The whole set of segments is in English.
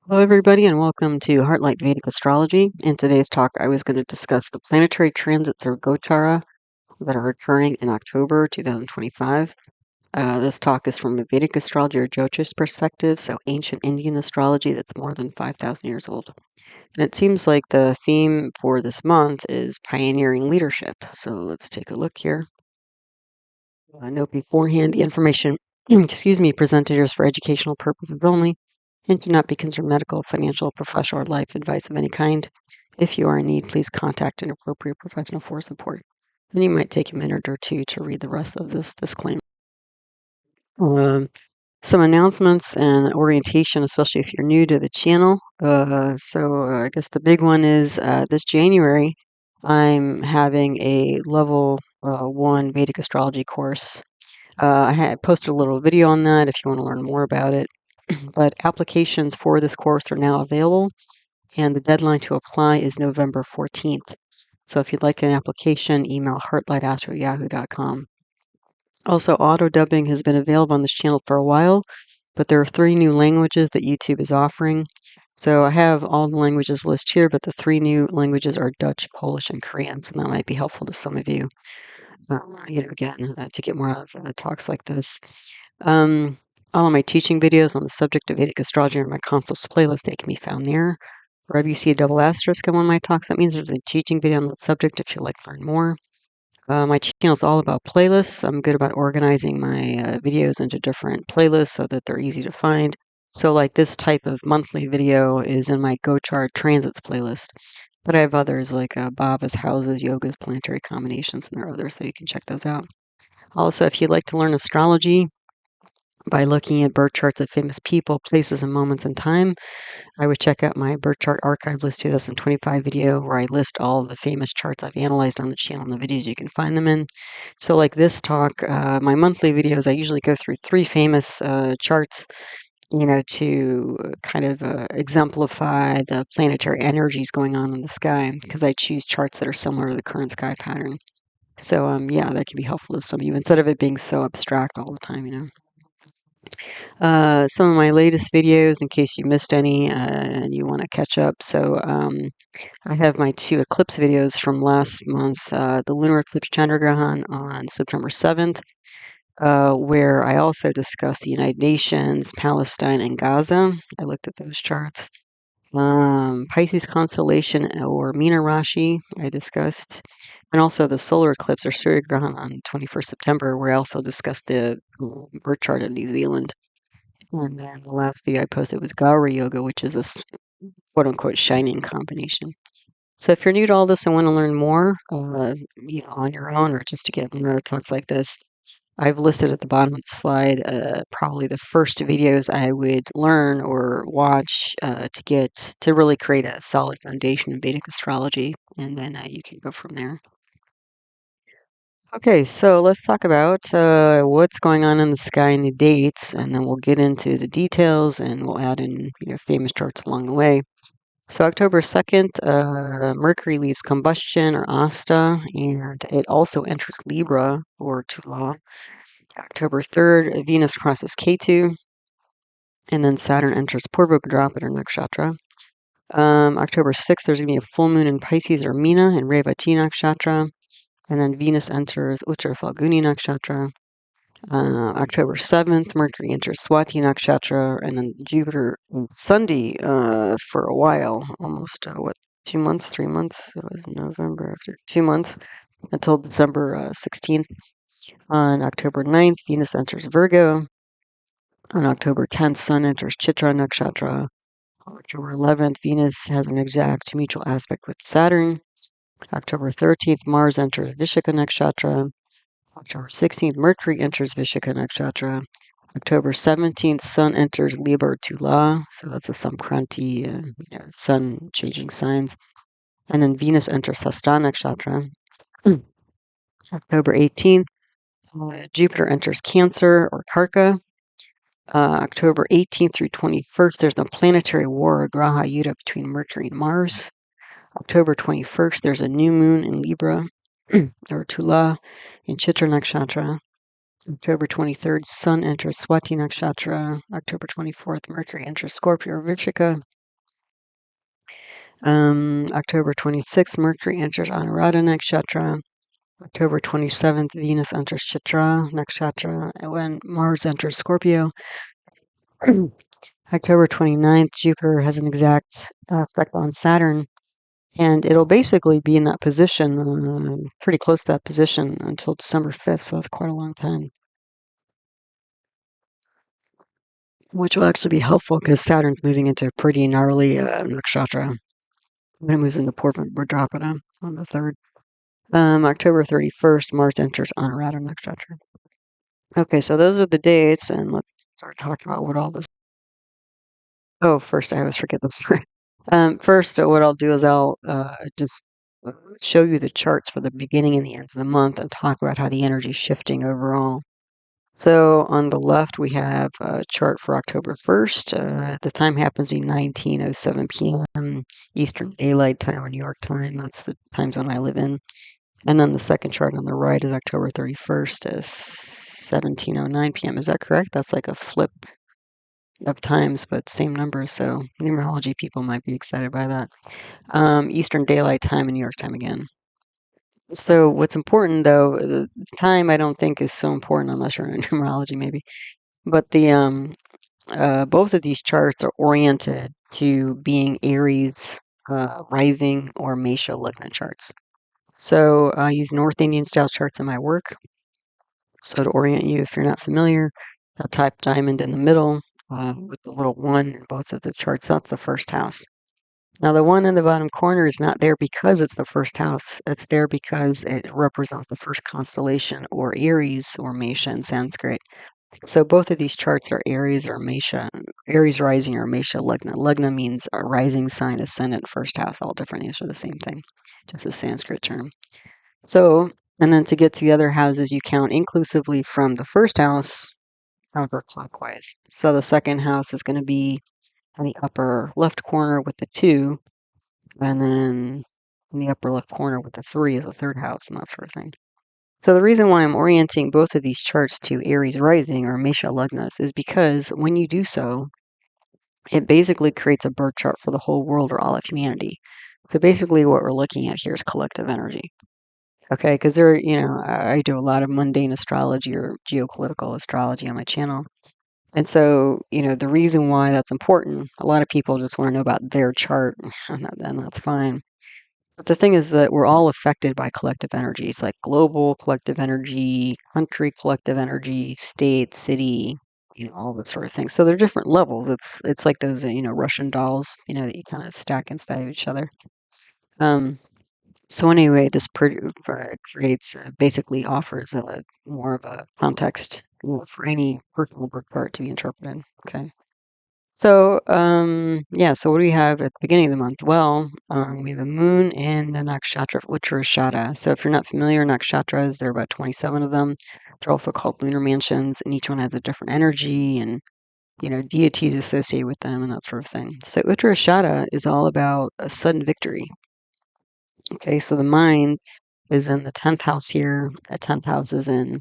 Hello, everybody, and welcome to Heartlight Vedic Astrology. In today's talk, I was going to discuss the planetary transits or Gochara that are occurring in October 2025. This talk is from a Vedic astrology or Jyotish perspective, so ancient Indian astrology that's more than 5,000 years old. And it seems like the theme for this month is pioneering leadership. So let's take a look here. Note beforehand, the information, presented here is for educational purposes only and cannot be considered medical, financial, professional, or life advice of any kind. If you are in need, please contact an appropriate professional for support. And you might take a minute or two to read the rest of this disclaimer. Some announcements and orientation, especially if you're new to the channel. I guess the big one is this January, I'm having a level 1 Vedic astrology course. I had posted a little video on that if you want to learn more about it. But applications for this course are now available, and the deadline to apply is November 14th. So if you'd like an application, email heartlightastro@yahoo.com. Also, auto dubbing has been available on this channel for a while, but there are 3 new languages that YouTube is offering. So I have all the languages listed here, but the 3 new languages are Dutch, Polish, and Korean. So that might be helpful to some of you, to get more out of talks like this. All of my teaching videos on the subject of Vedic astrology are in my consults playlist. They can be found there. Wherever you see a double asterisk on one of my talks, that means there's a teaching video on that subject if you'd like to learn more. My channel is all about playlists. I'm good about organizing my videos into different playlists so that they're easy to find. So like this type of monthly video is in my Gochara transits playlist. But I have others like bhavas, houses, yogas, planetary combinations, and there are others, so you can check those out. Also, if you'd like to learn astrology by looking at birth charts of famous people, places, and moments in time, I would check out my Birth Chart Archive List 2025 video where I list all of the famous charts I've analyzed on the channel and the videos you can find them in. So like this talk, my monthly videos, I usually go through 3 famous charts, to kind of exemplify the planetary energies going on in the sky, because I choose charts that are similar to the current sky pattern. So, that can be helpful to some of you instead of it being so abstract all the time. Some of my latest videos, in case you missed any and you want to catch up. So I have my 2 eclipse videos from last month, the lunar eclipse Chandragrahan on September 7th, where I also discussed the United Nations, Palestine, and Gaza. I looked at those charts. Pisces constellation or Meena Rashi I discussed, and also the solar eclipse or Surya Grahan on 21st September, where I also discussed the birth chart of New Zealand. And then the last video I posted was Gauri Yoga, which is this quote-unquote shining combination. So if you're new to all this and want to learn more, on your own or just to get more talks like this, I've listed at the bottom of the slide probably the first videos I would learn or watch to really create a solid foundation in Vedic astrology, and then you can go from there. Okay, so let's talk about what's going on in the sky and the dates, and then we'll get into the details, and we'll add in famous charts along the way. So October 2nd, Mercury leaves combustion or asta, and it also enters Libra or Tula. October 3rd, Venus crosses Ketu, and then Saturn enters Purusha or nakshatra. October 6th, there's going to be a full moon in Pisces or Meena in Revati nakshatra. And then Venus enters Uttara Falguni nakshatra. October 7th, Mercury enters Swati nakshatra, and then Jupiter sandhi for a while, almost 2 months, 3 months. It was November after 2 months until December 16th. On October 9th, Venus enters Virgo. On October 10th, Sun enters Chitra nakshatra. October 11th, Venus has an exact mutual aspect with Saturn. October 13th, Mars enters Vishaka nakshatra. October 16th, Mercury enters Vishaka nakshatra. October 17th, Sun enters Libra Tula, so that's a samkranti, Sun changing signs. And then Venus enters Hasta nakshatra. October 18th, Jupiter enters Cancer or Karaka. October 18th through 21st, there's the planetary war, graha yuddha, between Mercury and Mars. October 21st, there's a new moon in Libra or Tula in Chitra nakshatra. October 23rd, Sun enters Swati Nakshatra. October 24th, Mercury enters Scorpio Vrishika. October 26th, Mercury enters Anuradha Nakshatra. October 27th, Venus enters Chitra Nakshatra. And when Mars enters Scorpio. October 29th, Jupiter has an exact aspect on Saturn. And it'll basically be in that position, pretty close to that position until December 5th, so that's quite a long time. Which will actually be helpful because Saturn's moving into a pretty gnarly nakshatra. When it moves into Purusha on the 3rd. October 31st, Mars enters Anuradha Nakshatra. Okay, so those are the dates, and let's start talking about what all this. Oh, first, I always forget this part. First, what I'll do is I'll just show you the charts for the beginning and the end of the month and talk about how the energy is shifting overall. So on the left, we have a chart for October 1st. The time happens to be 19:07 p.m. Eastern Daylight Time or New York time. That's the time zone I live in. And then the second chart on the right is October 31st at 17:09 p.m. Is that correct? That's like a flip of times, but same numbers. So numerology people might be excited by that. Eastern Daylight Time and New York time again. So what's important though, the time I don't think is so important unless you're in numerology maybe. But the both of these charts are oriented to being Aries rising or Mesha Lagna charts. So I use North Indian style charts in my work. So to orient you, if you're not familiar, I'll type diamond in the middle with the little 1 in both of the charts. That's the first house. Now, the 1 in the bottom corner is not there because it's the first house. It's there because it represents the first constellation, or Aries, or Mesha in Sanskrit. So both of these charts are Aries or Mesha, Aries rising or Mesha Lagna. Lagna means a rising sign, ascendant, first house. All different names are the same thing, just a Sanskrit term. So, and then to get to the other houses, you count inclusively from the first house counterclockwise. So the second house is going to be in the upper left corner with the 2, and then in the upper left corner with the 3 is the third house, and that sort of thing. So the reason why I'm orienting both of these charts to Aries rising or Mesha Lagnas is because when you do so, it basically creates a birth chart for the whole world or all of humanity. So basically what we're looking at here is collective energy. Okay, because I do a lot of mundane astrology or geopolitical astrology on my channel. And so, the reason why that's important, a lot of people just want to know about their chart, and that's fine. But the thing is that we're all affected by collective energy. It's like global collective energy, country collective energy, state, city, all this sort of thing. So there are different levels. It's like those, Russian dolls, that you kind of stack inside of each other. So anyway, this creates, basically offers more of a context for any personal birth chart to be interpreted. Okay. So, yeah, so what do we have at the beginning of the month? Well, we have a moon in the nakshatra of Uttarashada. So if you're not familiar, nakshatras, there are about 27 of them. They're also called lunar mansions, and each one has a different energy and, deities associated with them and that sort of thing. So Uttarashada is all about a sudden victory. Okay, so the mind is in the 10th house here. The 10th house is in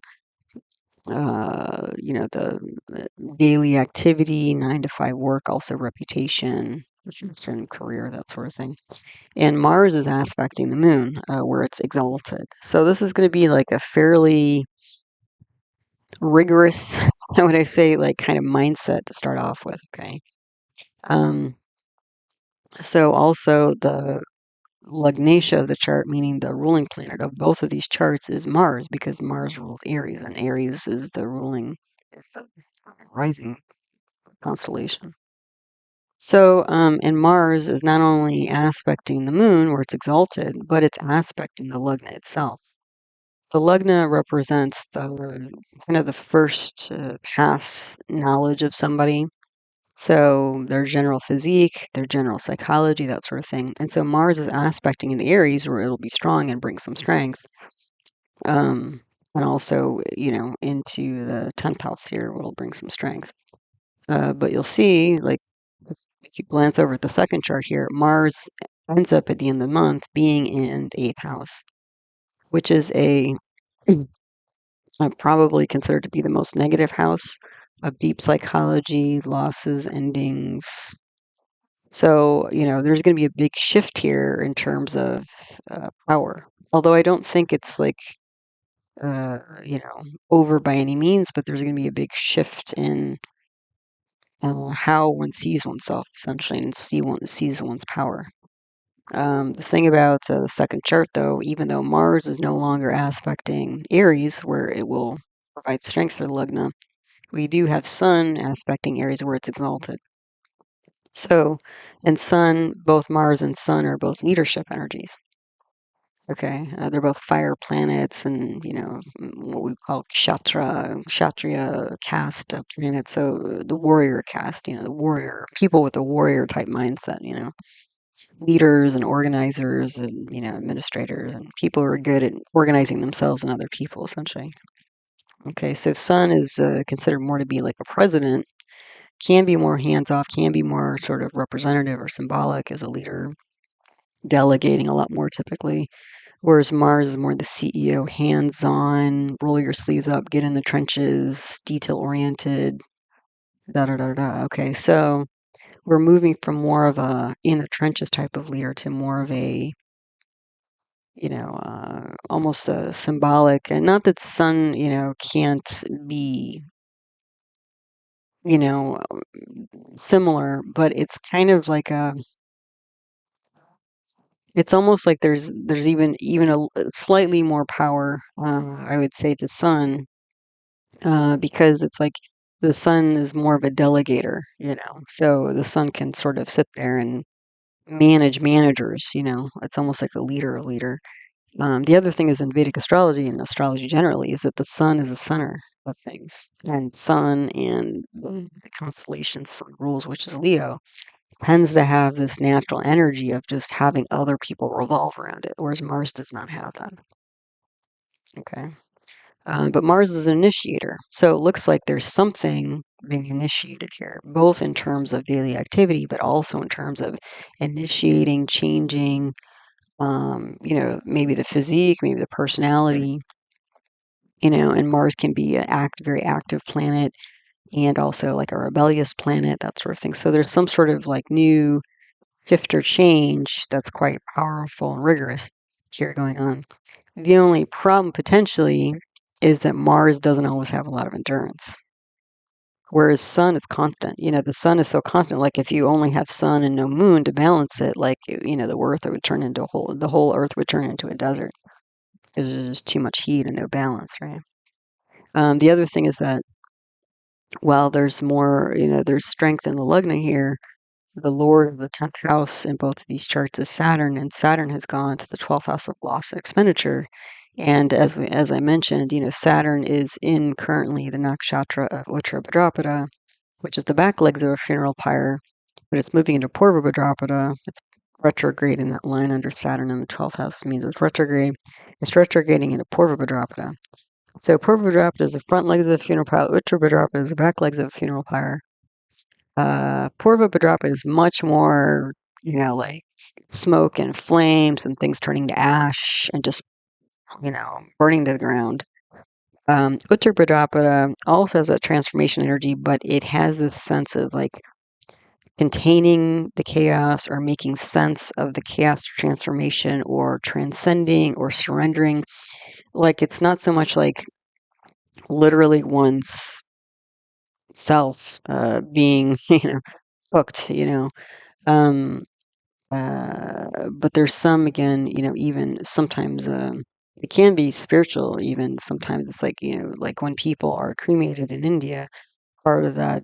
the daily activity, 9 to 5 work, also reputation, certain career, that sort of thing. And Mars is aspecting the moon, where it's exalted. So this is going to be like a fairly rigorous, how would I say, like kind of mindset to start off with. Okay. So also the Lugnatia of the chart, meaning the ruling planet of both of these charts, is Mars, because Mars rules Aries, and Aries is the rising constellation. So, and Mars is not only aspecting the moon, where it's exalted, but it's aspecting the Lugna itself. The Lugna represents the kind of the first pass knowledge of somebody. So their general physique, their general psychology, that sort of thing. And so Mars is aspecting in the Aries, where it'll be strong and bring some strength. And also, into the 10th house here, it'll bring some strength. But you'll see, like, if you glance over at the second chart here, Mars ends up at the end of the month being in the 8th house, which is a probably considered to be the most negative house of deep psychology, losses, endings. So, there's going to be a big shift here in terms of power. Although I don't think it's like, uh, over by any means, but there's going to be a big shift in how one sees oneself, essentially, and sees one's power. The thing about the second chart, though, even though Mars is no longer aspecting Aries, where it will provide strength for the Lugna, we do have Sun aspecting Aries, where it's exalted. So, and Sun, both Mars and Sun are both leadership energies. Okay, they're both fire planets, and what we call kshatriya caste planets. So the warrior caste, the warrior people with the warrior type mindset. Leaders and organizers and administrators and people who are good at organizing themselves and other people, essentially. Okay, so Sun is considered more to be like a president, can be more hands off, can be more sort of representative or symbolic as a leader, delegating a lot more typically. Whereas Mars is more the CEO, hands on, roll your sleeves up, get in the trenches, detail oriented, da da da da. Okay, so we're moving from more of a in the trenches type of leader to more of a almost a symbolic, and not that Sun, can't be, you know, similar, but it's kind of like it's almost like there's even a slightly more power, I would say, to Sun, because it's like the Sun is more of a delegator, so the Sun can sort of sit there and manage managers, it's almost like a leader. The other thing is in Vedic astrology and astrology generally is that the sun is the center of things. And sun and the constellation sun rules, which is Leo, tends to have this natural energy of just having other people revolve around it, whereas Mars does not have that. Okay. But Mars is an initiator. So it looks like there's something being initiated here, both in terms of daily activity, but also in terms of initiating, changing, maybe the physique, maybe the personality, and Mars can be a very active planet and also like a rebellious planet, that sort of thing. So there's some sort of like new shift or change that's quite powerful and rigorous here going on. The only problem potentially is that Mars doesn't always have a lot of endurance. Whereas Sun is constant. The Sun is so constant. Like if you only have Sun and no Moon to balance it, like the Earth would turn into the whole Earth would turn into a desert. There's just too much heat and no balance, right? The other thing is that while there's more, there's strength in the Lugna here, the Lord of the 10th house in both of these charts is Saturn, and Saturn has gone to the 12th house of loss and expenditure. And as I mentioned, Saturn is in currently the nakshatra of Uttara Bhadrapada, which is the back legs of a funeral pyre, but it's moving into Purva Bhadrapada. It's retrograde in that line under Saturn in the 12th house means it's retrograde. It's retrograding into Purva Bhadrapada. So Purva Bhadrapada is the front legs of the funeral pyre. Uttara Bhadrapada is the back legs of the funeral pyre. Purva Bhadrapada is much more, like smoke and flames and things turning to ash and just, burning to the ground. Uttara Bhadrapada also has that transformation energy, but it has this sense of like containing the chaos or making sense of the chaos transformation or transcending or surrendering. Like it's not so much like literally one's self being, hooked, Um, but there's some, again, even sometimes it can be spiritual, even sometimes it's like, like when people are cremated in India, part of that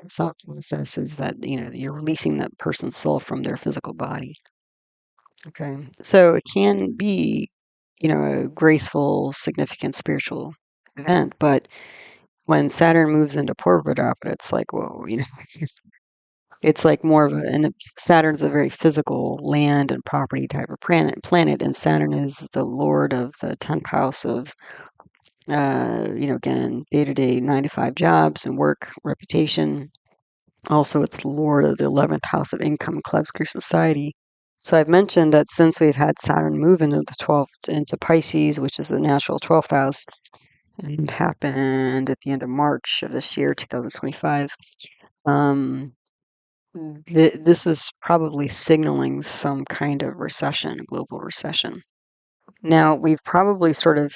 thought process is that, you're releasing that person's soul from their physical body. Okay. So it can be, a graceful, significant spiritual event, but when Saturn moves into Purva, it's like, whoa, it's like more of and Saturn's a very physical land and property type of planet, and Saturn is the lord of the 10th house of, again, day-to-day 9 to 5 jobs and work, reputation. Also, it's the lord of the 11th house of income, clubs, career, society. So I've mentioned that since we've had Saturn move into the 12th, into Pisces, which is the natural 12th house, and it happened at the end of March of this year, 2025. This is probably signaling some kind of recession, global recession. Now, we've probably sort of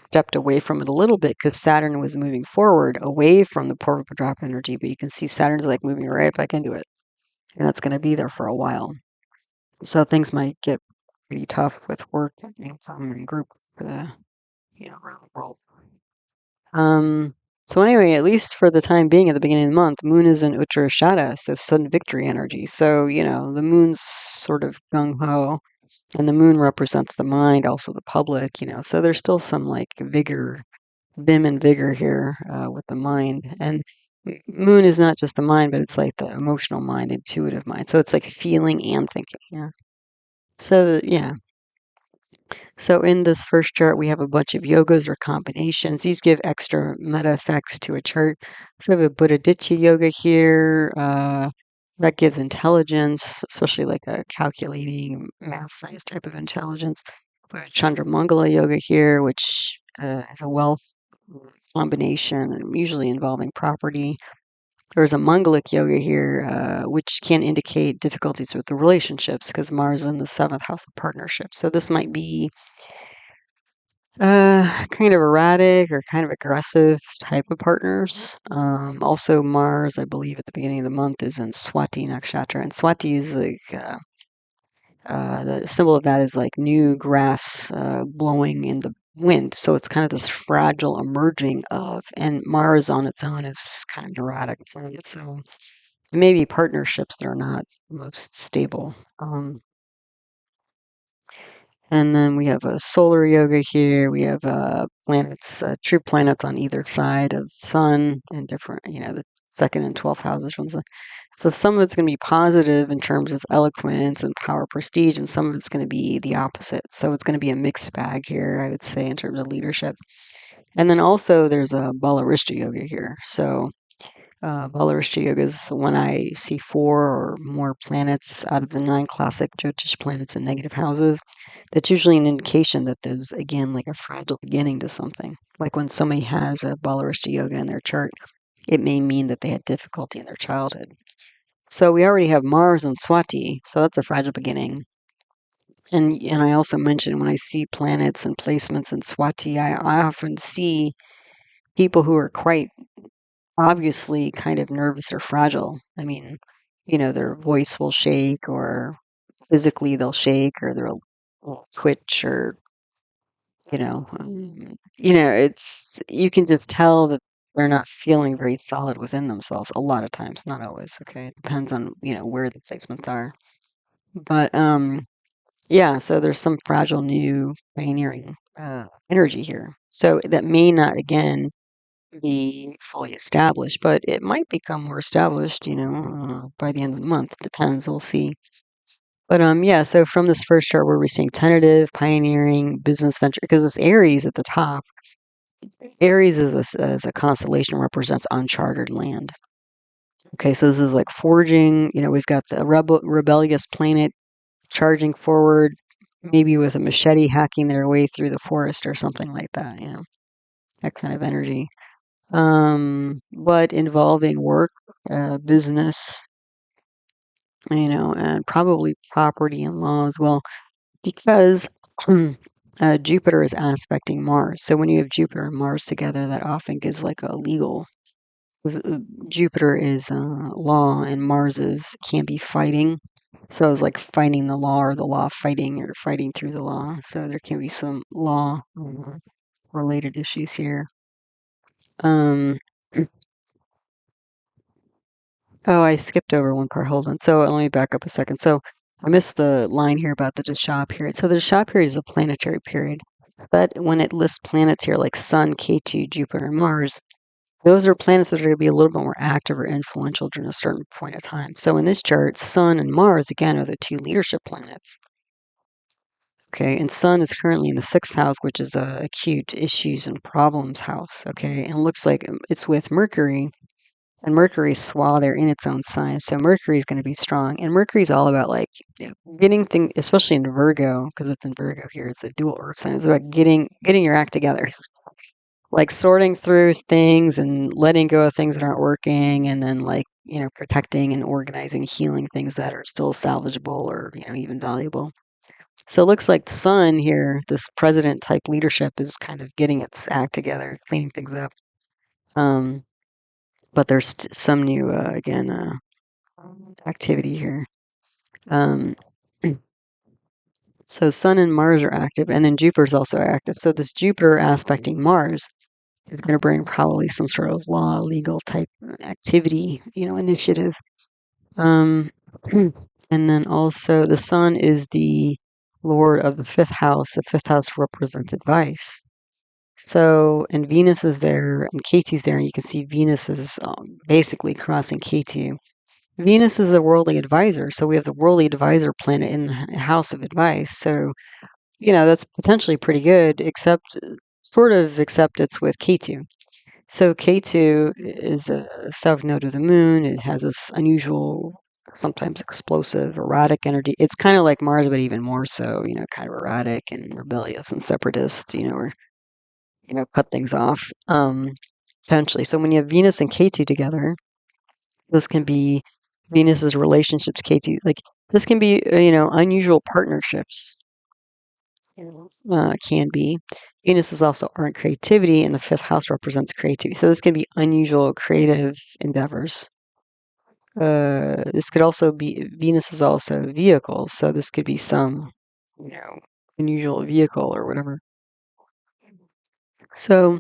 stepped away from it a little bit because Saturn was moving forward away from the Purva drop energy, but you can see Saturn's like moving right back into it, and that's going to be there for a while. So things might get pretty tough with work and income and group for the around the world. So anyway, at least for the time being, at the beginning of the month, Moon is in Uttarashada, so sudden victory energy. So the Moon's sort of gung ho, and the Moon represents the mind, also the public. So there's still some like vigor, vim and vigor here with the mind. And Moon is not just the mind, but it's like the emotional mind, intuitive mind. So it's like feeling and thinking. Yeah. So yeah. So in this first chart, we have a bunch of yogas or combinations. These give extra meta effects to a chart. So we have a Buddhaditya yoga here. That gives intelligence, especially like a calculating math science type of intelligence. We have Chandramangala yoga here, which is a wealth combination, usually involving property. There's a mangalik yoga here, which can indicate difficulties with the relationships because Mars is in the 7th house of partnership. So this might be kind of erratic or kind of aggressive type of partners. Also, Mars, I believe, at the beginning of the month is in Swati nakshatra, and Swati is like the symbol of that is like new grass blowing in the wind. So it's kind of this fragile emerging of, and Mars on its own is kind of erratic planet. So it may be partnerships that are not the most stable. And then we have a solar yoga here. We have planets, true planets on either side of Sun and different, the second and 12th houses. So some of it's going to be positive in terms of eloquence and power, prestige, and some of it's going to be the opposite. So it's going to be a mixed bag here, I would say, in terms of leadership. And then also there's a Balarishta yoga here. So Balarishta yoga is when I see 4 or more planets out of the 9 classic Jyotish planets in negative houses. That's usually an indication that there's, again, like a fragile beginning to something. Like when somebody has a Balarishta yoga in their chart, it may mean that they had difficulty in their childhood. So we already have Mars and Swati, so that's a fragile beginning. And I also mentioned when I see planets and placements in Swati, I often see people who are quite obviously kind of nervous or fragile. I mean, their voice will shake or physically they'll shake or they'll twitch or, it's, you can just tell that they're not feeling very solid within themselves a lot of times, not always. Okay. It depends on, where the placements are. But, yeah, so there's some fragile new pioneering energy here. So that may not, again, be fully established, but it might become more established, by the end of the month. Depends. We'll see. But yeah. So from this first chart, where we're seeing tentative, pioneering, business venture, because this Aries at the top. Aries as a constellation represents uncharted land. Okay, so this is like forging. We've got the rebellious planet charging forward, maybe with a machete hacking their way through the forest or something like that. That kind of energy. But involving work, business, and probably property and law as well, because Jupiter is aspecting Mars. So when you have Jupiter and Mars together, that often gives like a legal. 'Cause, Jupiter is law, and Mars can be fighting. So it's like fighting the law, or the law fighting, or fighting through the law. So there can be some law related issues here. Um, Oh, I skipped over one part. Hold on. So let me back up a second. So I missed the line here about the dasha period. So the dasha period is a planetary period. But when it lists planets here like Sun, Ketu, Jupiter, and Mars, those are planets that are going to be a little bit more active or influential during a certain point of time. So in this chart, Sun and Mars, again, are the 2 leadership planets. Okay, and Sun is currently in the 6th house, which is a acute issues and problems house. Okay, and it looks like it's with Mercury. And Mercury's swathed there in its own sign, so Mercury's going to be strong. And Mercury's all about like getting things, especially in Virgo, because it's in Virgo here. It's a dual Earth sign. It's about getting your act together. like sorting through things and letting go of things that aren't working, and then like, protecting and organizing, healing things that are still salvageable or, even valuable. So it looks like the sun here, this president type leadership, is kind of getting its act together, cleaning things up. But there's some new, again, activity here. Um, so Sun and Mars are active, and then Jupiter's also active. So this Jupiter aspecting Mars is going to bring probably some sort of law, legal type activity, initiative. Um, and then also the Sun is the Lord of the fifth house. The fifth house represents advice. So, and Venus is there, and Ketu's there, and you can see Venus is basically crossing Ketu. Venus is the worldly advisor, so we have the worldly advisor planet in the house of advice. So, that's potentially pretty good, except it's with Ketu. So Ketu is a south node of the moon. It has this unusual, sometimes explosive, erratic energy. It's kind of like Mars, but even more so, kind of erratic and rebellious and separatist, or, cut things off, potentially. So when you have Venus and Ketu together, this can be Venus's relationships, Ketu. Like, this can be, unusual partnerships, can be. Venus is also art and creativity, and the fifth house represents creativity. So this can be unusual creative endeavors. This could also be, Venus is also vehicles, so this could be some, unusual vehicle or whatever. So,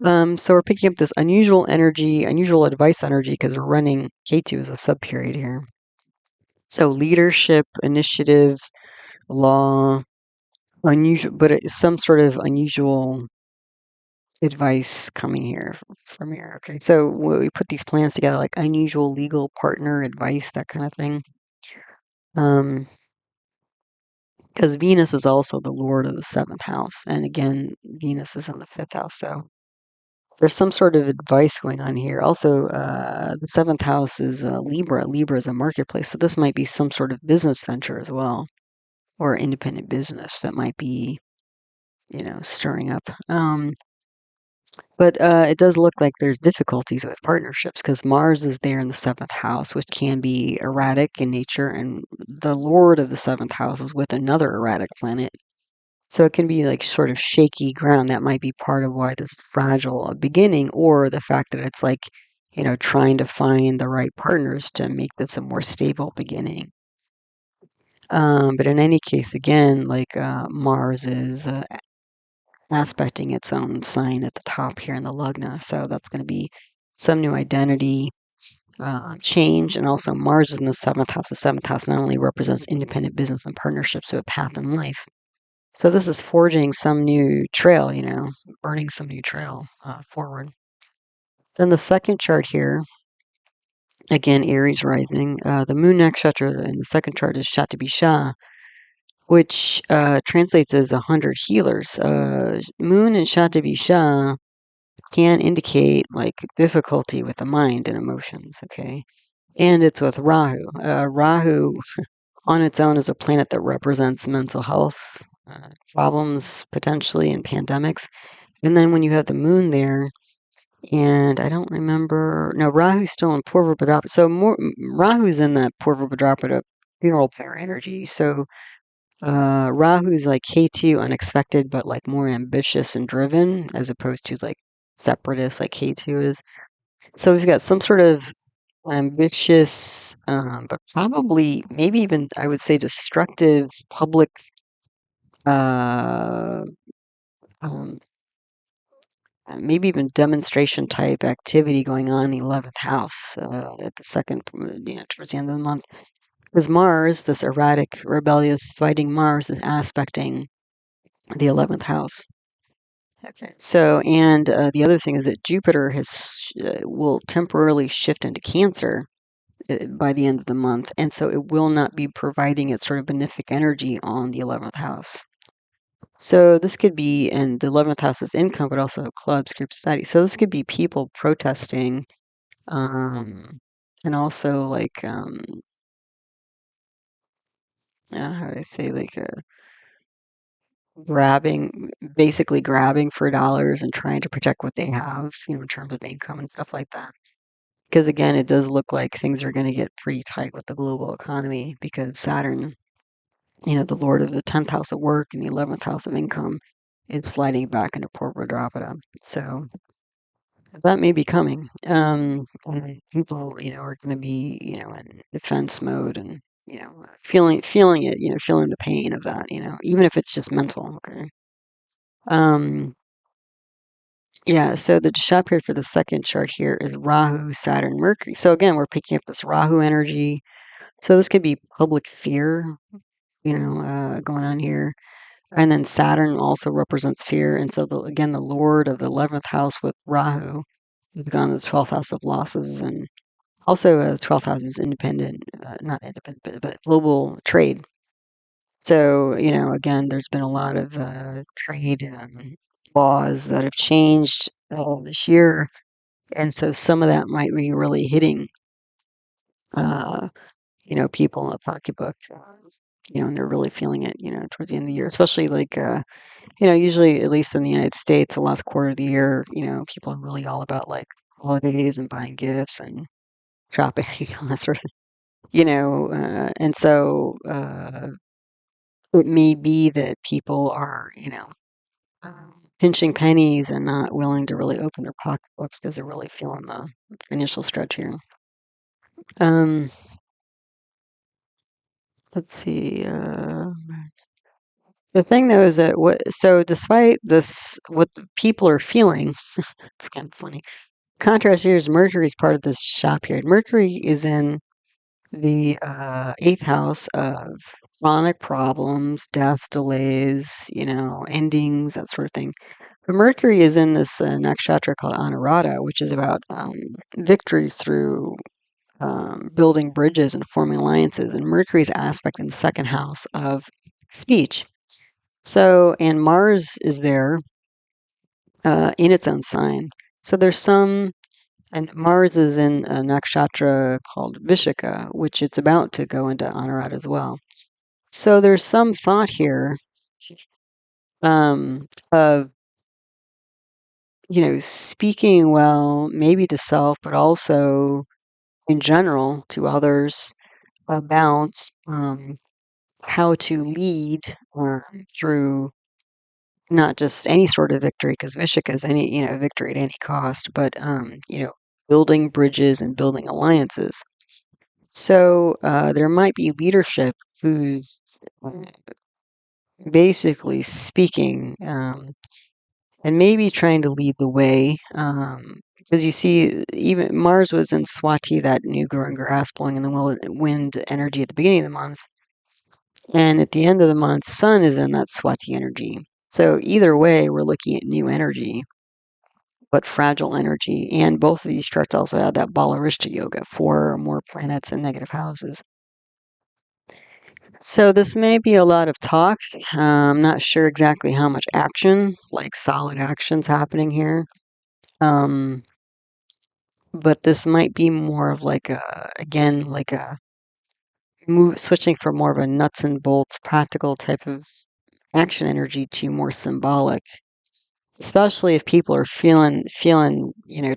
so we're picking up this unusual energy, unusual advice energy, because we're running K2 as a subperiod here. So leadership, initiative, law, unusual, but it's some sort of unusual advice coming here from here. Okay, so we put these plans together, like unusual legal partner advice, that kind of thing. Because Venus is also the lord of the seventh house, and again, Venus is in the fifth house, so there's some sort of advice going on here. Also, the seventh house is Libra. Libra is a marketplace, so this might be some sort of business venture as well, or independent business that might be, stirring up. But it does look like there's difficulties with partnerships because Mars is there in the seventh house, which can be erratic in nature, and the lord of the seventh house is with another erratic planet. So it can be like sort of shaky ground. That might be part of why there's fragile beginning, or the fact that it's like, trying to find the right partners to make this a more stable beginning. But in any case, again, like Mars is aspecting its own sign at the top here in the Lugna. So that's going to be some new identity change. And also Mars is in the seventh house. The seventh house not only represents independent business and partnerships, so a path in life. So this is forging some new trail, burning some new trail forward. Then the second chart here, again, Aries rising. The moon nakshatra in the second chart is Shatabisha, which translates as 100 healers. Moon and Shatabisha can indicate like difficulty with the mind and emotions, okay? And it's with Rahu. Rahu on its own is a planet that represents mental health problems potentially and pandemics. And then when you have the moon there, and I don't remember, no, Rahu's still in Purva Bhadrapada. So Rahu's in that Purva Bhadrapada funeral pyre energy. So Rahu's like K2, unexpected, but like more ambitious and driven, as opposed to like separatist like K2 is. So we've got some sort of ambitious, but probably maybe even I would say destructive public uh, um, maybe even demonstration type activity going on in the 11th house at the second, towards the end of the month. Because Mars, this erratic, rebellious, fighting Mars, is aspecting the 11th house. Okay. So, and the other thing is that Jupiter will temporarily shift into Cancer by the end of the month, and so it will not be providing its sort of benefic energy on the 11th house. So this could be, and the 11th house is income, but also clubs, group society. So this could be people protesting, and also like, how do I say, like, basically grabbing for dollars and trying to protect what they have, in terms of income and stuff like that. Because again, it does look like things are going to get pretty tight with the global economy because Saturn, the lord of the 10th house of work and the 11th house of income, is sliding back into purva. So that may be coming. And people, are going to be, in defense mode and, feeling it, feeling the pain of that, even if it's just mental. Okay. Um, yeah, so the dasha period for the second chart here is Rahu, Saturn, Mercury. So again, we're picking up this Rahu energy. So this could be public fear, going on here. And then Saturn also represents fear. And so, again, the Lord of the 11th house with Rahu has gone to the 12th house of losses. And also, 12th house is independent, not independent, but global trade. So, again, there's been a lot of trade laws that have changed this year. And so some of that might be really hitting, uh, people in the pocketbook, and they're really feeling it, towards the end of the year, especially like, usually, at least in the United States, the last quarter of the year, people are really all about like holidays and buying gifts and shopping, and that sort of thing, and so it may be that people are, pinching pennies and not willing to really open their pocketbooks because they're really feeling the financial stretch here. Um, let's see. The thing though is that despite this, what the people are feeling, it's kind of funny. Contrast here is Mercury is part of this shop period. Mercury is in the 8th house of chronic problems, death, delays, endings, that sort of thing. But Mercury is in this nakshatra called Anuradha, which is about victory through building bridges and forming alliances. And Mercury's aspect in the 2nd house of speech. So, and Mars is there in its own sign. So there's some, and Mars is in a nakshatra called Vishaka, which it's about to go into Anuradha as well. So there's some thought here of, speaking well, maybe to self, but also in general to others about how to lead through not just any sort of victory, because Vishaka is any, victory at any cost, but, building bridges and building alliances. So there might be leadership who's basically speaking and maybe trying to lead the way. Because you see, even Mars was in Swati, that new growing grass blowing in the wind energy at the beginning of the month. And at the end of the month, Sun is in that Swati energy. So either way, we're looking at new energy, but fragile energy. And both of these charts also have that Balarishta yoga, 4 or more planets in negative houses. So this may be a lot of talk. I'm not sure exactly how much action, like solid action's happening here. But this might be more of like a switching from more of a nuts and bolts practical type of action energy to more symbolic, especially if people are feeling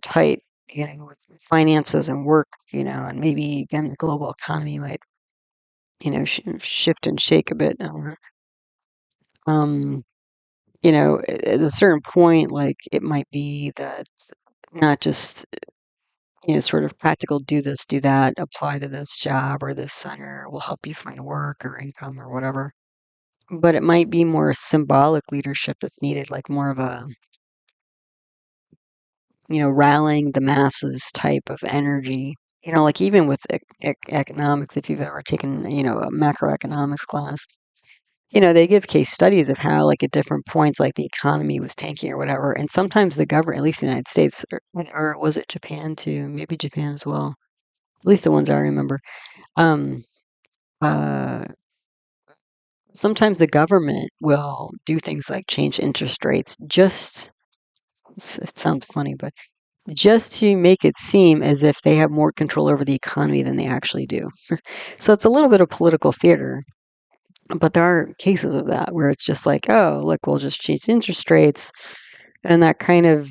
tight, with finances and work, and maybe again the global economy might shift and shake a bit. Um, at a certain point, like it might be that not just sort of practical, do this, do that, apply to this job or this center will help you find work or income or whatever. But it might be more symbolic leadership that's needed, like more of a rallying the masses type of energy. Like even with economics, if you've ever taken, a macroeconomics class, they give case studies of how, like, at different points, like, the economy was tanking or whatever, and sometimes the government, at least in the United States, or was it Japan too? Maybe Japan as well. At least the ones I remember. Um, uh, Sometimes the government will do things like change interest rates it sounds funny, but just to make it seem as if they have more control over the economy than they actually do. So it's a little bit of political theater. But there are cases of that where it's just like, oh, look, we'll just change interest rates. And that kind of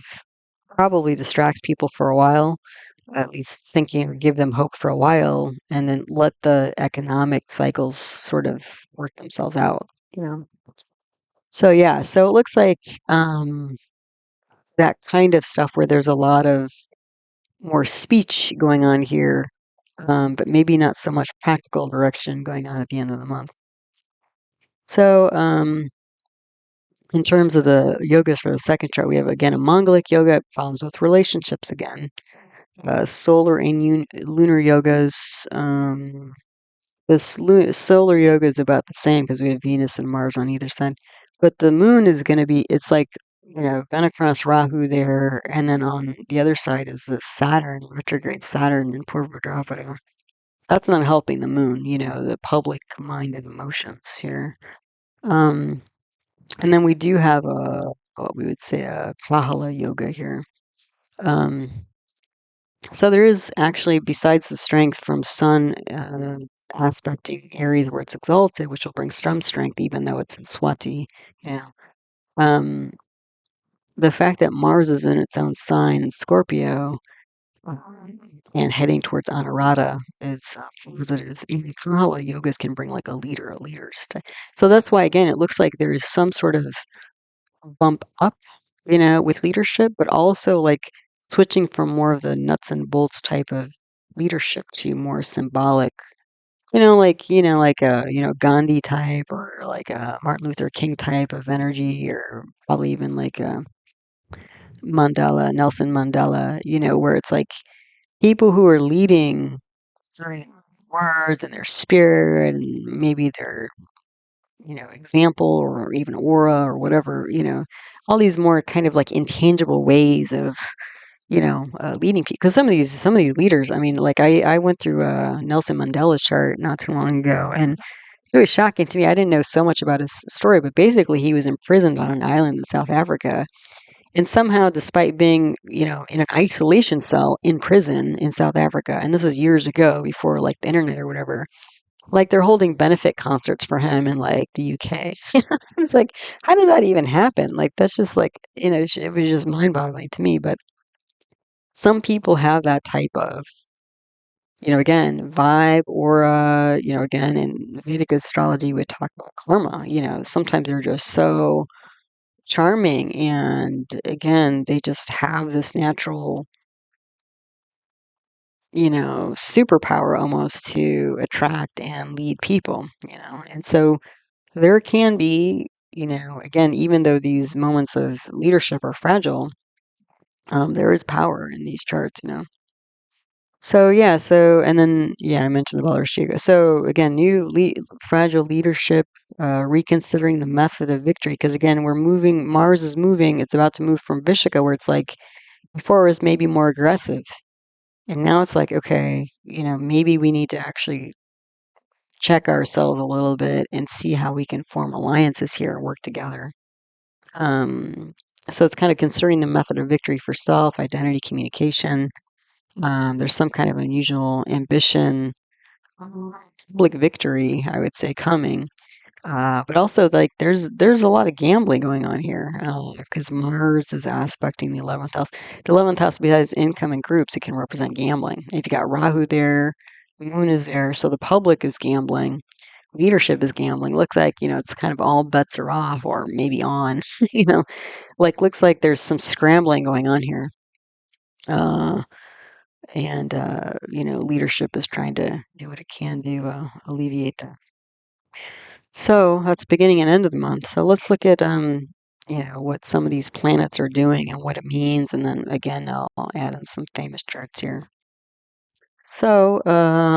probably distracts people for a while, at least thinking or give them hope for a while, and then let the economic cycles sort of work themselves out. So yeah, so it looks like that kind of stuff where there's a lot of more speech going on here, but maybe not so much practical direction going on at the end of the month. So in terms of the yogas for the second chart, we have again a mangalik yoga, problems with relationships again. Solar and lunar yogas. Solar yoga is about the same because we have Venus and Mars on either side. But the moon is going to be, it's like, gonna cross Rahu there. And then on the other side is the Saturn, retrograde Saturn in Purusha. That's not helping the moon, the public mind and emotions here. Um, and then we do have what we would say a kahala yoga here. So there is actually, besides the strength from Sun aspecting Aries where it's exalted, which will bring some strength, even though it's in Swati, um, the fact that Mars is in its own sign in Scorpio and heading towards Anuradha is positive. Even Kahala yogas can bring like a leader's. So that's why, again, it looks like there is some sort of bump up, with leadership, but also like switching from more of the nuts and bolts type of leadership to more symbolic, like a, Gandhi type or like a Martin Luther King type of energy, or probably even like a Nelson Mandela, where it's like people who are leading through words and their spirit and maybe their example or even aura or whatever, all these more kind of like intangible ways of, leading people. Because some of these leaders, I mean, like I went through Nelson Mandela's chart not too long ago, and it was shocking to me. I didn't know so much about his story, but basically he was imprisoned on an island in South Africa. And somehow, despite being, in an isolation cell in prison in South Africa, and this was years ago before like the internet or whatever, like, they're holding benefit concerts for him in, like, the UK. I was like, "How did that even happen?" Like, that's just, like, it was just mind-boggling to me, but some people have that type of, again, vibe, aura, again, in Vedic astrology, we talk about karma, sometimes they're just so charming, and, again, they just have this natural, superpower almost to attract and lead people, and so there can be, again, even though these moments of leadership are fragile, there is power in these charts. So yeah, and then yeah, I mentioned the Balarashika. So again, fragile leadership, reconsidering the method of victory, because again, we're moving. Mars is moving. It's about to move from Vishaka, where it's like before it was maybe more aggressive, and now it's like, okay, maybe we need to actually check ourselves a little bit and see how we can form alliances here and work together. Um, so it's kind of considering the method of victory for self, identity, communication. There's some kind of unusual ambition, public victory, I would say, coming. But also, like, there's a lot of gambling going on here because Mars is aspecting the 11th house. The 11th house, besides income and groups, it can represent gambling. If you got Rahu there, Moon is there, so the public is gambling. Leadership is gambling. Looks like, it's kind of all bets are off or maybe on, like looks like there's some scrambling going on here. Uh, and, leadership is trying to do what it can to alleviate that. So that's beginning and end of the month. So let's look at, what some of these planets are doing and what it means. And then again, I'll add in some famous charts here. So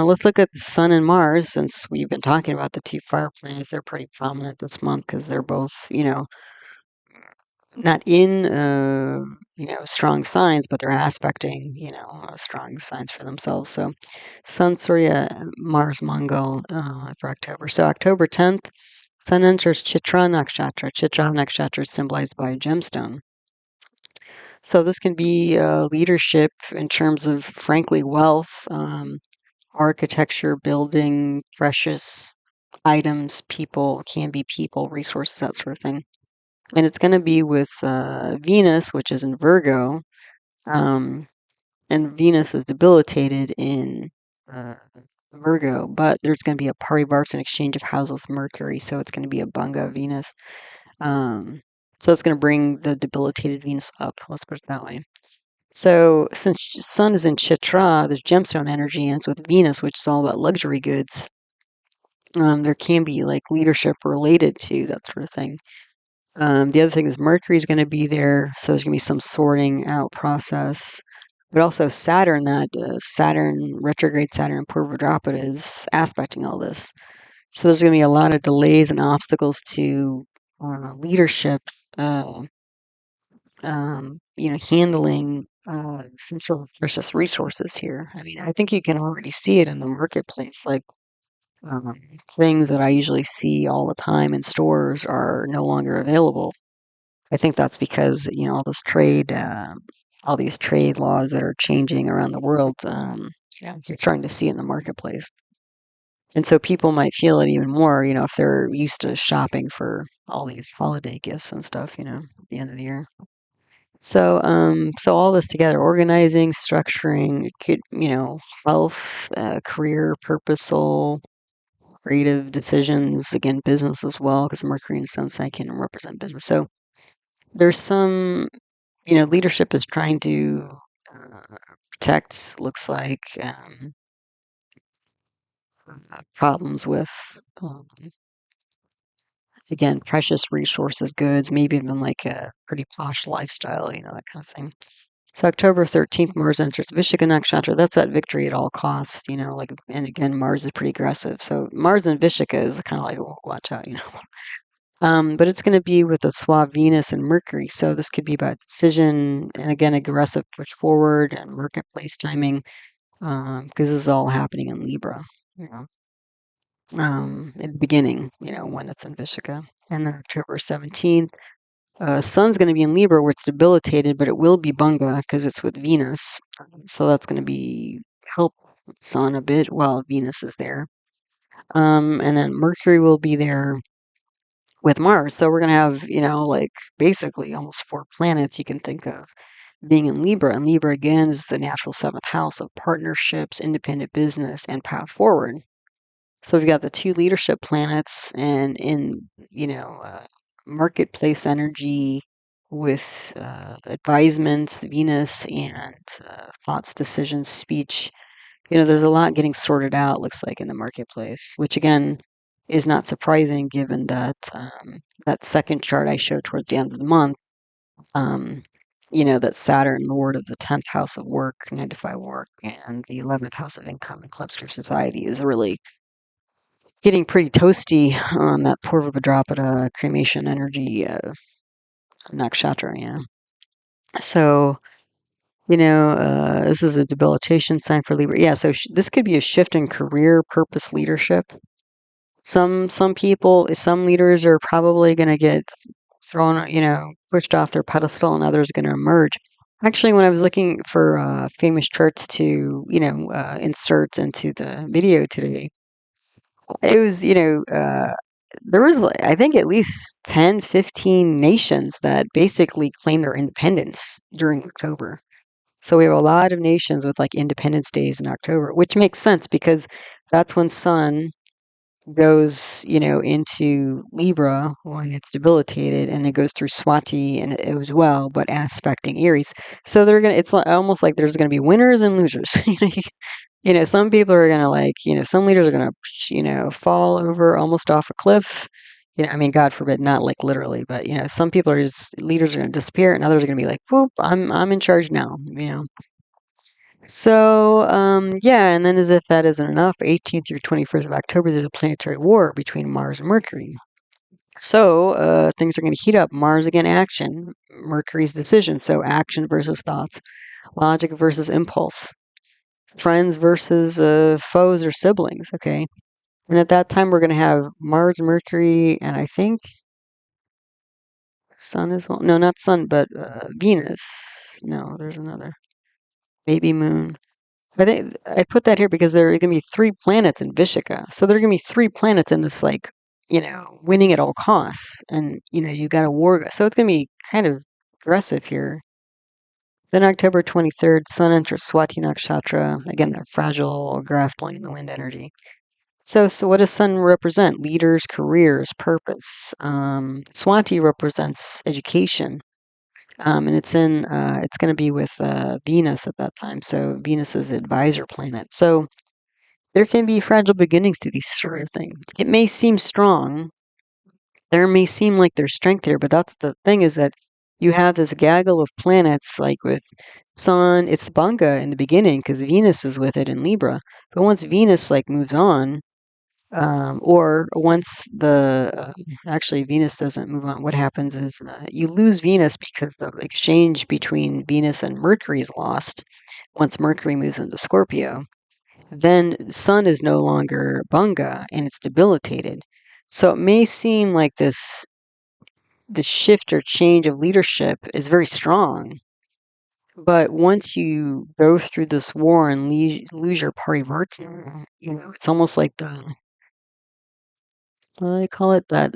let's look at the Sun and Mars, since we've been talking about the two fire planets. They're pretty prominent this month because they're both, not in, strong signs, but they're aspecting, strong signs for themselves. So Sun, Surya, Mars, Mongol for October. So October 10th, Sun enters Chitra Nakshatra. Chitra Nakshatra is symbolized by a gemstone. So this can be leadership in terms of, frankly, wealth, architecture, building, precious items, people, can be people, resources, that sort of thing. And it's going to be with Venus, which is in Virgo. And Venus is debilitated in uh, Virgo, but there's going to be a parivartan exchange of houses with Mercury, so it's going to be a Bhanga Venus. So it's going to bring the debilitated Venus up. Let's put it that way. So since Sun is in Chitra, there's gemstone energy, and it's with Venus, which is all about luxury goods. There can be like leadership related to that sort of thing. The other thing is Mercury is going to be there, so there's going to be some sorting out process. But also Saturn, that Saturn, retrograde Saturn, Purva is aspecting all this. So there's going to be a lot of delays and obstacles to leadership, handling central precious resources here. I mean, I think you can already see it in the marketplace. Like um, things that I usually see all the time in stores are no longer available. I think that's because all these trade laws that are changing around the world. You're starting to see it in the marketplace, and so people might feel it even more. If they're used to shopping for all these holiday gifts and stuff. At the end of the year. So all this together, organizing, structuring, health, career, purposeful, creative decisions. Again, business as well, because Mercury and Sun sign can represent business. So there's some leadership is trying to protect, looks like, problems with, again, precious resources, goods, maybe even like a pretty posh lifestyle, that kind of thing. So October 13th, Mars enters Vishaka Nakshatra. That's that victory at all costs, and again, Mars is pretty aggressive. So Mars and Vishaka is kind of like, oh, watch out. But it's going to be with a suave Venus and Mercury. So this could be about decision and again, aggressive push forward and marketplace timing, because this is all happening in Libra, in the beginning, when it's in Vishaka. And then October 17th, Sun's going to be in Libra where it's debilitated, but it will be Bhanga because it's with Venus. So that's going to be help Sun a bit while Venus is there. And then Mercury will be there with Mars. So we're going to have, like basically almost 4 planets you can think of being in Libra. And Libra, again, is the natural 7th house of partnerships, independent business, and path forward. So we've got the 2 leadership planets and in, marketplace energy with advisements, Venus, and thoughts, decisions, speech. There's a lot getting sorted out, looks like, in the marketplace, which again is not surprising given that that second chart I showed towards the end of the month, that Saturn, Lord of the 10th house of work, 9 to 5 work, and the 11th house of income and clubs for society is really getting pretty toasty on that Purva cremation energy nakshatra, yeah. So, this is a debilitation sign for Libra. Yeah, so this could be a shift in career, purpose, leadership. Some people, some leaders are probably going to get thrown, pushed off their pedestal, and others are going to emerge. Actually, when I was looking for famous charts to, insert into the video today, it was, there was, I think, at least 10, 15 nations that basically claimed their independence during October. So we have a lot of nations with like independence days in October, which makes sense because that's when Sun goes, into Libra when it's debilitated, and it goes through Swati and as well, but aspecting Aries. So it's almost like there's gonna be winners and losers. Some people are gonna some leaders are gonna, fall over almost off a cliff. I mean, God forbid, not like literally, but some people leaders are gonna disappear, and others are gonna be like, "Whoop, I'm in charge now." So, yeah, and then as if that isn't enough, 18th through 21st of October, there's a planetary war between Mars and Mercury. So, things are going to heat up. Mars, again, action. Mercury's decision. So, action versus thoughts. Logic versus impulse. Friends versus foes or siblings, okay? And at that time, we're going to have Mars, Mercury, and I think Sun as well. No, not Sun, but Venus. No, there's another. Maybe Moon. I think I put that here because there are going to be 3 planets in Vishaka. So there are going to be 3 planets in this, like, winning at all costs. And, you got a war. So it's going to be kind of aggressive here. Then October 23rd, Sun enters Swati Nakshatra. Again, that fragile grass blowing in the wind energy. So what does Sun represent? Leaders, careers, purpose. Swati represents education. And it's going to be with Venus at that time. So Venus is advisor planet. So there can be fragile beginnings to these sort of things. It may seem strong. There may seem like there's strength here, but that's the thing, is that you have this gaggle of planets, like with Sun, it's Banga in the beginning because Venus is with it in Libra. But once Venus like moves on, or once actually Venus doesn't move on, what happens is you lose Venus because the exchange between Venus and Mercury is lost once Mercury moves into Scorpio. Then Sun is no longer Banga and it's debilitated. So it may seem like this shift or change of leadership is very strong, but once you go through this war and lose your parivartana, it's almost like I call it that,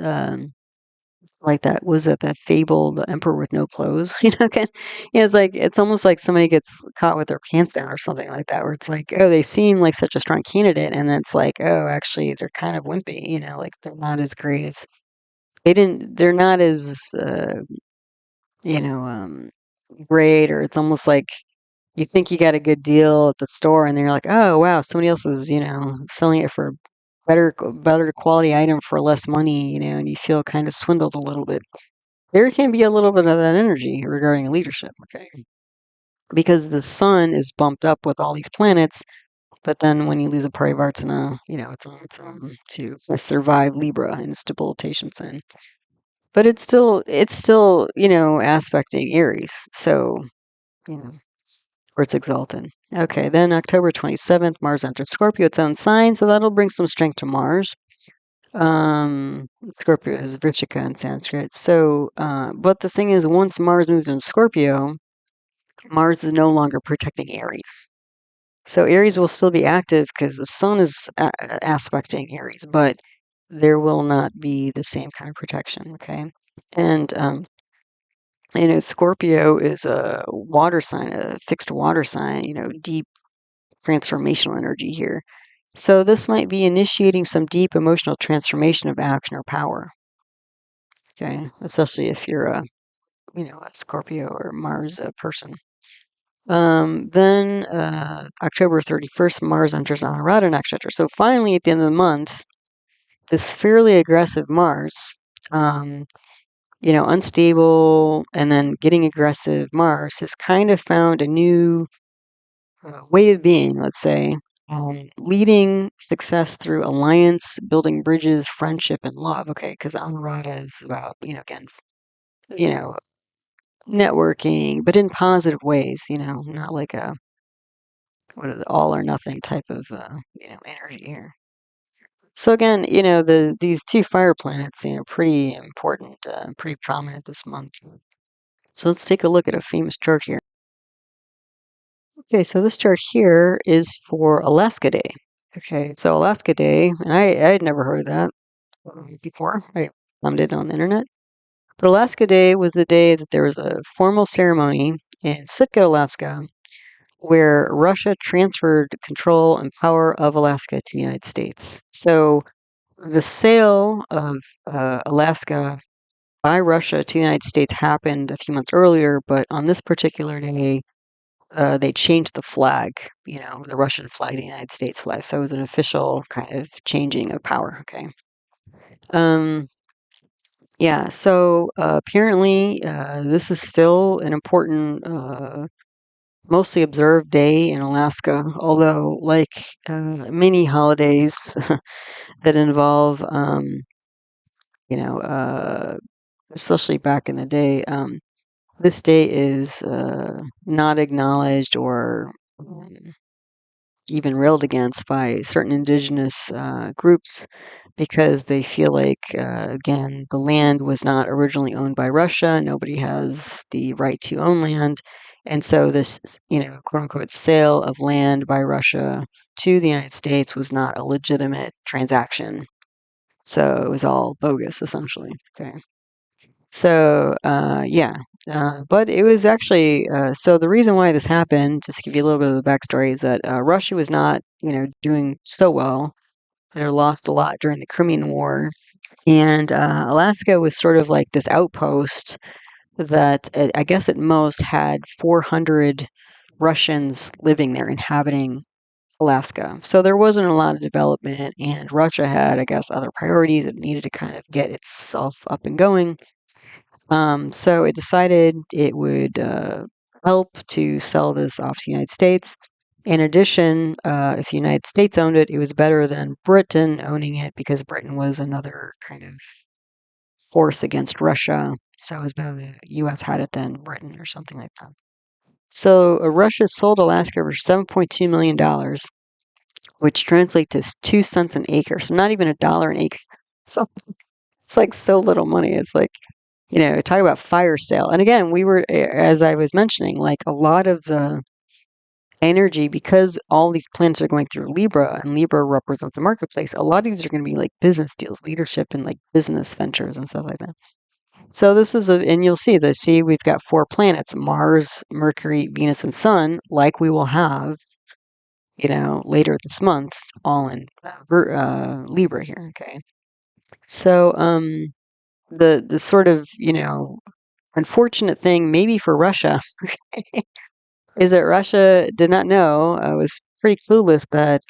like that, was it that fable, the emperor with no clothes? It's almost like somebody gets caught with their pants down or something like that, where it's like, oh, they seem like such a strong candidate, and it's like, oh, actually, they're kind of wimpy, like they're not as great as they're not as, you know, um, great, or it's almost like you think you got a good deal at the store, and then you're like, oh, wow, somebody else is, selling it for better quality item for less money, and you feel kind of swindled a little bit. There can be a little bit of that energy regarding leadership, okay? Because the sun is bumped up with all these planets, but then when you lose a parivartana, it's on its own to survive Libra in its debilitation sign. But it's still, aspecting Aries, so, or it's exalted. Okay, then October 27th, Mars enters Scorpio, its own sign, so that'll bring some strength to Mars. Scorpio is Vrishika in Sanskrit. So, but the thing is, once Mars moves into Scorpio, Mars is no longer protecting Aries. So Aries will still be active because the sun is aspecting Aries, but there will not be the same kind of protection, okay? And, Scorpio is a water sign, a fixed water sign, deep transformational energy here. So this might be initiating some deep emotional transformation of action or power. Okay, especially if you're a Scorpio or Mars person. Then October 31st, Mars enters Ardra Nakshatra. So finally, at the end of the month, this fairly aggressive Mars, unstable and then getting aggressive Mars has kind of found a new way of being, let's say, leading success through alliance, building bridges, friendship, and love. Okay, because Anuradha is about, again, you know, networking, but in positive ways, not like a all or nothing type of, energy here. So again, these 2 fire planets, pretty important, pretty prominent this month. So let's take a look at a famous chart here. Okay, so this chart here is for Alaska Day. Okay, so Alaska Day, and I had never heard of that before. I found it on the internet. But Alaska Day was the day that there was a formal ceremony in Sitka, Alaska, where Russia transferred control and power of Alaska to the United States. So the sale of Alaska by Russia to the United States happened a few months earlier, but on this particular day, they changed the flag, the Russian flag to the United States flag. So it was an official kind of changing of power, okay? Yeah, so apparently this is still an important, mostly observed day in Alaska, although like many holidays that involve, especially back in the day, this day is not acknowledged or even railed against by certain indigenous groups because they feel like, again, the land was not originally owned by Russia. Nobody has the right to own land. And so this, quote unquote, sale of land by Russia to the United States was not a legitimate transaction. So it was all bogus, essentially. Okay. So, yeah. But it was actually, so the reason why this happened, just to give you a little bit of the backstory, is that Russia was not, doing so well. They lost a lot during the Crimean War. And Alaska was sort of like this outpost that I guess at most had 400 Russians living there, inhabiting Alaska. So there wasn't a lot of development, and Russia had, I guess, other priorities. It needed to kind of get itself up and going. So it decided it would help to sell this off to the United States. In addition, if the United States owned it, it was better than Britain owning it because Britain was another kind of force against Russia. So it was better the U.S. had it than Britain or something like that. So Russia sold Alaska for $7.2 million, which translates to 2 cents an acre. So not even $1 an acre. So it's like so little money. It's like, talk about fire sale. And again, we were, as I was mentioning, like a lot of the energy, because all these planets are going through Libra, and Libra represents the marketplace, a lot of these are going to be like business deals, leadership, and like business ventures and stuff like that. So this is and you'll see we've got 4 planets: Mars, Mercury, Venus, and Sun, like we will have, later this month, all in Libra here. Okay. So, the sort of, unfortunate thing, maybe for Russia, is that Russia did not know, was pretty clueless that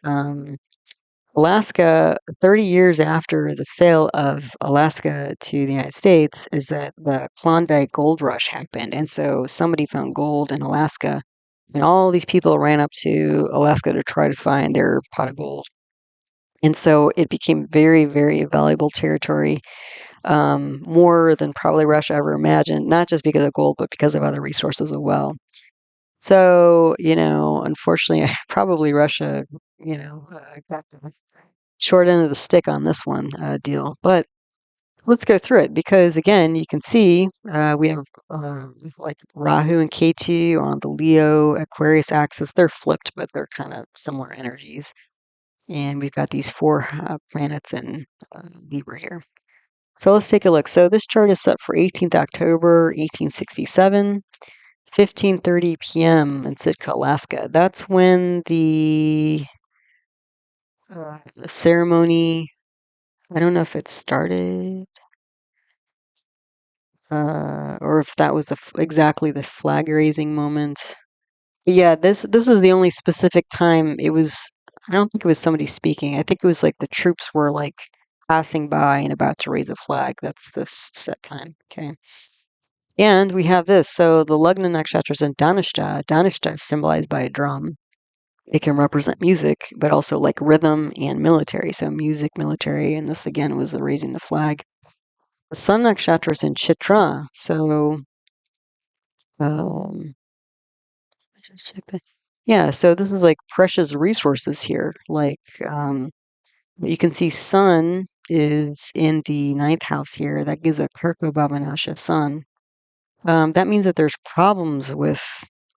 Alaska, 30 years after the sale of Alaska to the United States, is that the Klondike gold rush happened. And so somebody found gold in Alaska, and all these people ran up to Alaska to try to find their pot of gold. And so it became very, very valuable territory, more than probably Russia ever imagined, not just because of gold, but because of other resources as well. So, unfortunately, probably Russia, got the short end of the stick on this one deal. But let's go through it, because again, you can see we have like Rahu and Ketu on the Leo Aquarius axis. They're flipped, but they're kind of similar energies. And we've got these 4 planets in Libra here. So let's take a look. So this chart is set for 18th October, 1867. 15:30 p.m. in Sitka, Alaska. That's when the ceremony, I don't know if it started, or if that was exactly the flag raising moment. But yeah, this is the only specific time it was. I don't think it was somebody speaking. I think it was like the troops were like passing by and about to raise a flag. That's this set time. Okay. And we have this. So the Lugna nakshatra is in Danishta. Danishta is symbolized by a drum. It can represent music, but also like rhythm and military. So music, military, and this again was raising the flag. The Sun nakshatra is in Chitra. So, just check that. Yeah, so this is like precious resources here. Like, you can see Sun is in the 9th house here. That gives a karako bhavanasha Sun. That means that there's problems with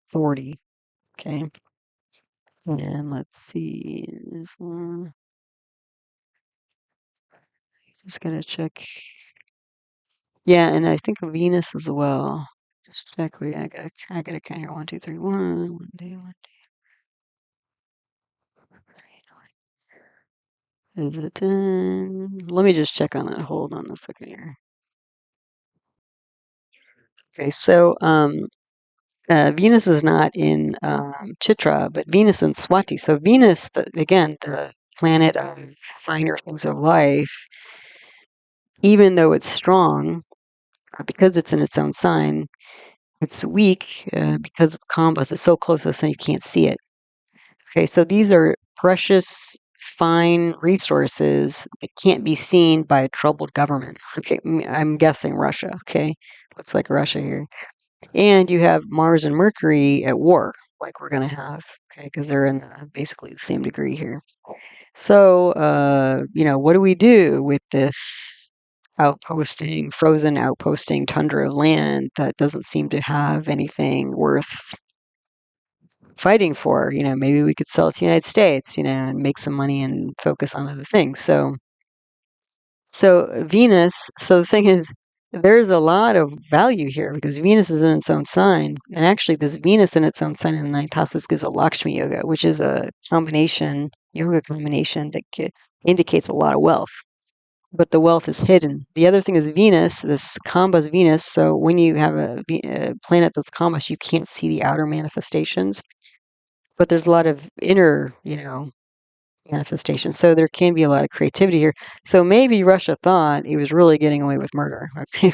authority. Okay. And let's see. Just gonna check. Yeah, and I think Venus as well. Just check. I gotta count here. 1, 2, 3. 1, 2, 1, 2. Is it 10? Let me just check on that. Hold on a second here. Okay, so Venus is not in Chitra, but Venus in Swati. So Venus, again, the planet of finer things of life, even though it's strong, because it's in its own sign, it's weak because it's combust. It's so close to the sun you can't see it. Okay, so these are precious, fine resources that can't be seen by a troubled government. Okay, I'm guessing Russia. Okay, looks like Russia here. And you have Mars and Mercury at war, like we're going to have, okay, because they're in basically the same degree here. So, what do we do with this frozen outposting tundra of land that doesn't seem to have anything worth fighting for. Maybe we could sell it to the United States, and make some money and focus on other things. So Venus, so the thing is, there's a lot of value here because Venus is in its own sign. And actually, this Venus in its own sign in the ninth house, this gives a Lakshmi yoga, which is a yoga combination that indicates a lot of wealth. But the wealth is hidden. The other thing is Venus, this combust Venus. So when you have a planet that's combust, you can't see the outer manifestations. But there's a lot of inner, manifestation. So there can be a lot of creativity here. So maybe Russia thought it was really getting away with murder. Okay.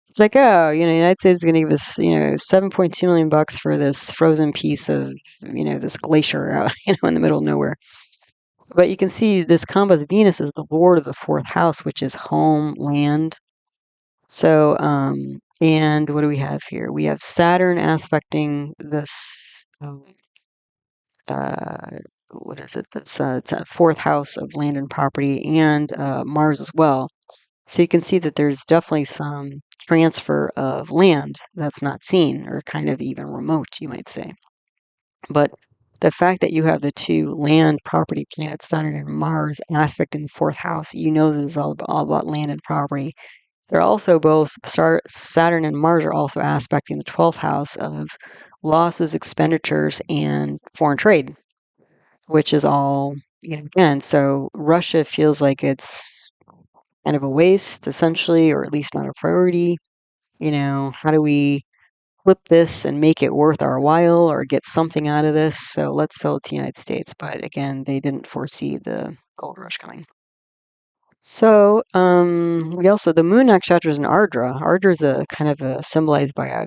It's like, oh, the United States is going to give us, $7.2 million for this frozen piece of, this glacier out, in the middle of nowhere. But you can see this combust Venus is the lord of the fourth house, which is home, land. So, and what do we have here? We have Saturn aspecting this, what is it? That's it's a fourth house of land and property, and Mars as well. So you can see that there's definitely some transfer of land that's not seen, or kind of even remote, you might say. But the fact that you have the two land property planets, Saturn and Mars, aspect in the fourth house, this is all about land and property. They're also both, Saturn and Mars are also aspecting the 12th house of losses, expenditures, and foreign trade, which is all, again, so Russia feels like it's kind of a waste, essentially, or at least not a priority. How do we flip this and make it worth our while or get something out of this? So let's sell it to the United States. But again, they didn't foresee the gold rush coming. So the moon nakshatra is an Ardra. Ardra is a kind of symbolized by a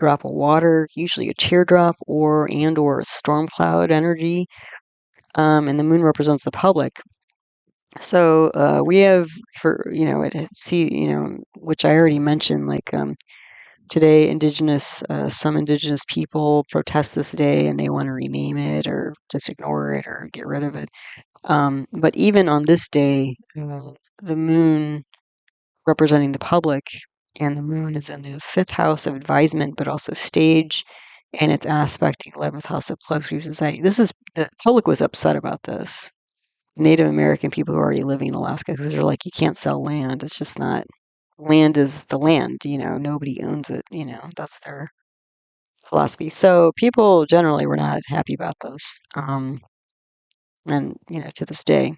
drop of water, usually a teardrop or a storm cloud energy. And the moon represents the public. So we have which I already mentioned, like today, some indigenous people protest this day and they want to rename it or just ignore it or get rid of it. But even on this day, the moon representing the public, and the moon is in the fifth house of advisement, but also stage, and it's aspecting 11th house of collective society. The public was upset about this. Native American people who are already living in Alaska, because they're like, you can't sell land. It's just not, land is the land, nobody owns it, that's their philosophy. So people generally were not happy about this. And, to this day.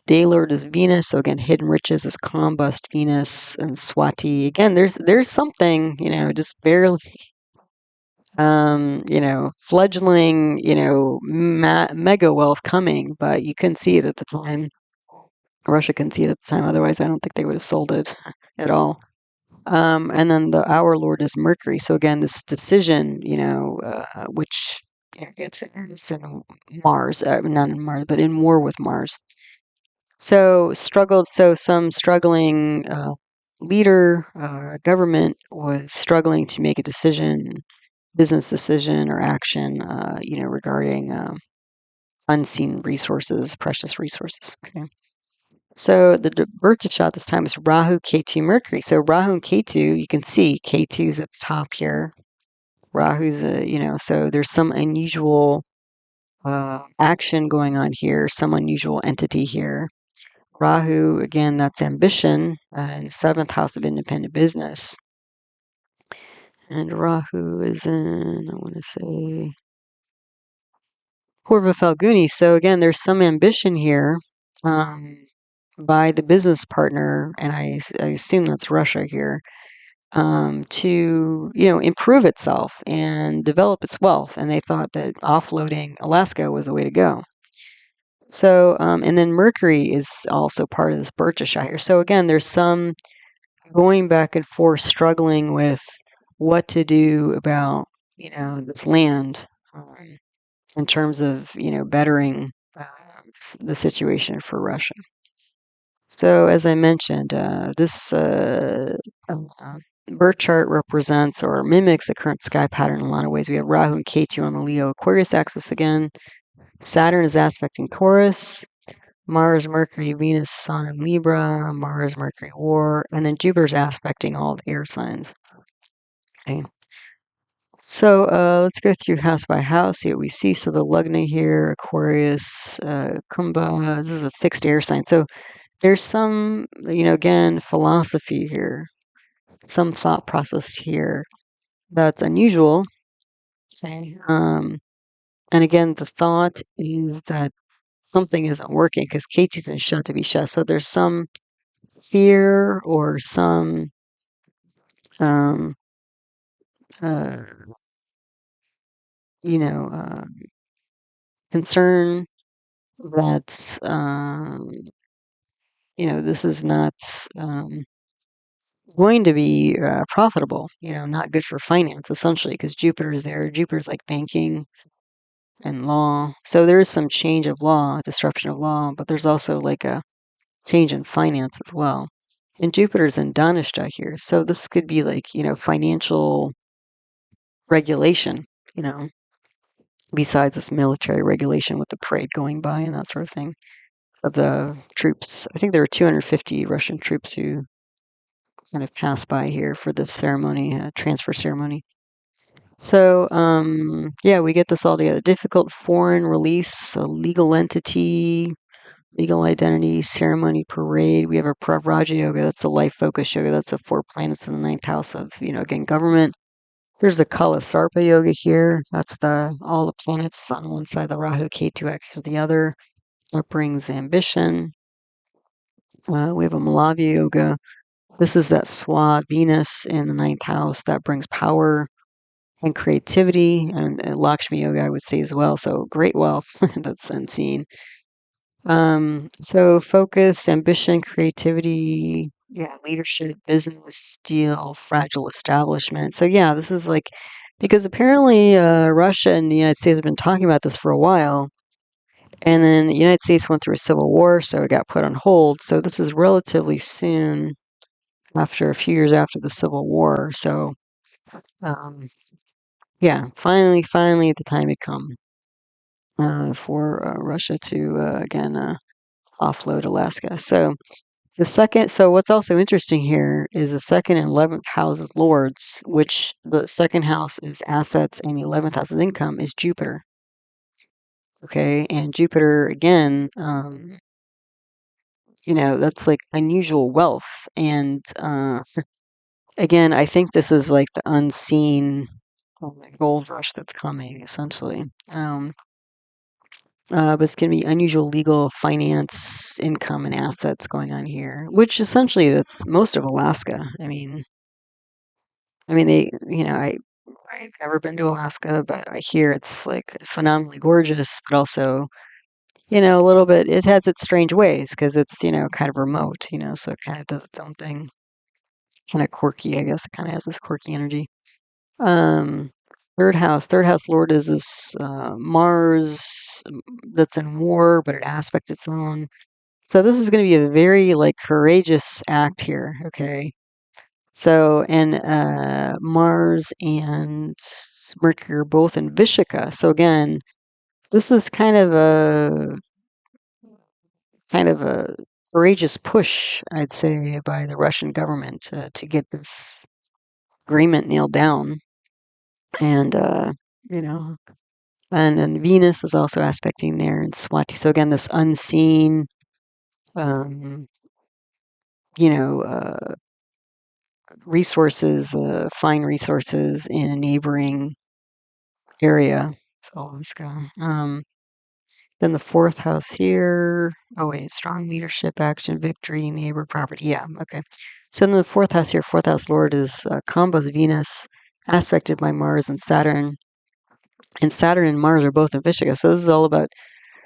Day Lord is Venus, so again, hidden riches is combust Venus and Swati. Again, there's something, just barely, fledgling, mega wealth coming, but you couldn't see it at the time. Russia couldn't see it at the time, otherwise I don't think they would have sold it at all. And then the Hour Lord is Mercury. So again, this decision, which gets in Mars, not in Mars, but in war with Mars. So some struggling leader, government was struggling to make a decision, business decision or action, regarding unseen resources, precious resources. Okay. So the birth shot this time is Rahu, Ketu, Mercury. So Rahu and Ketu, you can see Ketu's at the top here. Rahu's, so there's some unusual action going on here, some unusual entity here. Rahu, again, that's ambition, in the 7th house of independent business. And Rahu is in, I want to say, Purva Falguni. So again, there's some ambition here by the business partner, and I assume that's Russia here, to improve itself and develop its wealth. And they thought that offloading Alaska was the way to go. So, and then Mercury is also part of this Birchashire here. So again, there's some going back and forth, struggling with what to do about this land, in terms of bettering the situation for Russia. So as I mentioned, this birth chart represents or mimics the current sky pattern in a lot of ways. We have Rahu and Ketu on the Leo Aquarius axis again. Saturn is aspecting Taurus. Mars, Mercury, Venus, Sun, and Libra. Mars, Mercury, War, and then Jupiter's aspecting all the air signs. Okay. So let's go through house by house, see what we see. So the Lugna here, Aquarius, Kumbh, this is a fixed air sign. So there's some, again, philosophy here, some thought process here that's unusual. Okay. And again, the thought is that something isn't working because Ketu's in Sha to be Sha. So there's some fear or some um, uh, you know, concern that this is not going to be profitable. Not good for finance essentially because Jupiter is there. Jupiter's like banking and law. So there is some change of law, disruption of law, but there's also like a change in finance as well. And Jupiter's in Dhanishta here. So this could be like, financial regulation, you know, besides this military regulation with the parade going by and that sort of thing of the troops. I think there were 250 Russian troops who kind of passed by here for this ceremony, transfer ceremony. So, yeah, we get this all together. Difficult foreign release, a legal entity, legal identity, ceremony, parade. We have our pravraja yoga. That's a life focus yoga. That's the 4 planets in the 9th house of, again, government. There's the kahala sarpa yoga here. That's all the planets on one side, the rahu, ketu, x to the other. That brings ambition. We have a malavya yoga. This is that swa Venus in the 9th house. That brings power and creativity, and Lakshmi yoga, I would say as well. So great wealth that's unseen. So focus, ambition, creativity, yeah, leadership, business, steel, fragile establishment. So yeah, this is like because apparently Russia and the United States have been talking about this for a while, and then the United States went through a civil war, so it got put on hold. So this is relatively soon after a few years after the Civil War. So um, yeah, finally, the time had come for Russia to again offload Alaska. So what's also interesting here is the second and 11th houses lords, which the second house is assets and the 11th house is income, is Jupiter. Okay, and Jupiter again, that's like unusual wealth, and again, I think this is like the unseen gold rush that's coming, essentially. But it's going to be unusual legal, finance, income, and assets going on here, which essentially that's most of Alaska. They, I've never been to Alaska, but I hear it's like phenomenally gorgeous, but also, a little bit, it has its strange ways because it's, kind of remote, so it kind of does its own thing. Kind of quirky, I guess. It kind of has this quirky energy. Um, third house lord is this Mars that's in war, but it aspects its own. So this is going to be a very like courageous act here. Okay. So and Mars and Mercury are both in Vishaka. So again, this is kind of a courageous push, I'd say, by the Russian government to get this agreement nailed down. And you know, and then Venus is also aspecting there in Swati. So again, this unseen, um, you know, resources, fine resources in a neighboring area. So Alaska. Then the 4th house here. Oh wait, strong leadership, action, victory, neighbor, property. Yeah, okay. So then the 4th house here, 4th house lord is Combus Venus, aspected by Mars and Saturn. And Saturn and Mars are both in Vishaka. So this is all about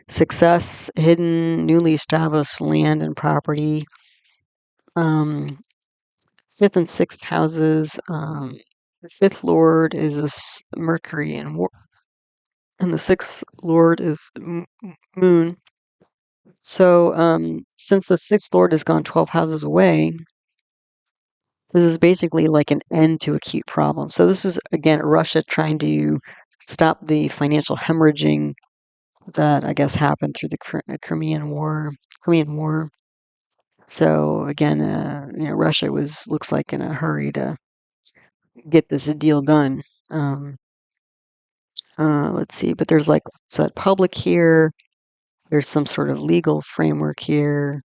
success, hidden, newly established land and property. 5th and 6th houses. The 5th lord is this Mercury and war, and the 6th lord is Moon. So since the 6th lord has gone 12 houses away, this is basically like an end to acute problems. So this is again Russia trying to stop the financial hemorrhaging that I guess happened through the Crimean War. So again, Russia looks like in a hurry to get this deal done. Let's see, but there's like set public here. There's some sort of legal framework here.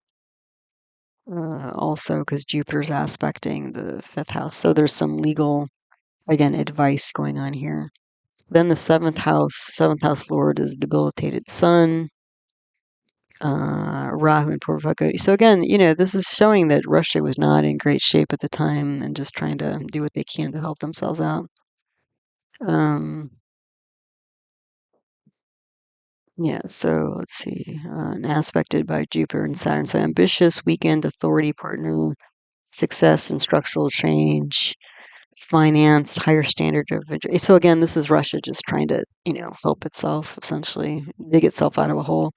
Also, because Jupiter's aspecting the fifth house. So there's some legal, again, advice going on here. Then the seventh house lord is debilitated sun. Rahu and Purvakoti. So again, this is showing that Russia was not in great shape at the time and just trying to do what they can to help themselves out. Yeah, so let's see. And aspected by Jupiter and Saturn. So ambitious, weekend, authority, partner, success and structural change, finance, higher standard of interest. So again, this is Russia just trying to, help itself, essentially, dig itself out of a hole.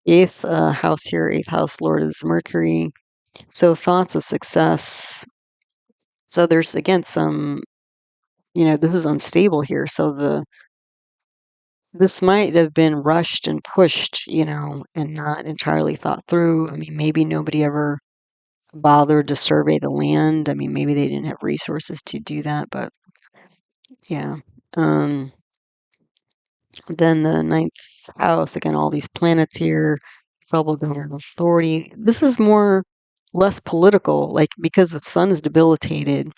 Eighth house here, eighth house lord is Mercury. So thoughts of success. So there's again some, this is unstable here. So this might have been rushed and pushed, and not entirely thought through. I mean, maybe nobody ever bothered to survey the land. I mean, maybe they didn't have resources to do that, but yeah. Then the ninth house, again, all these planets here, trouble government authority. This is less political, like because the sun is debilitated,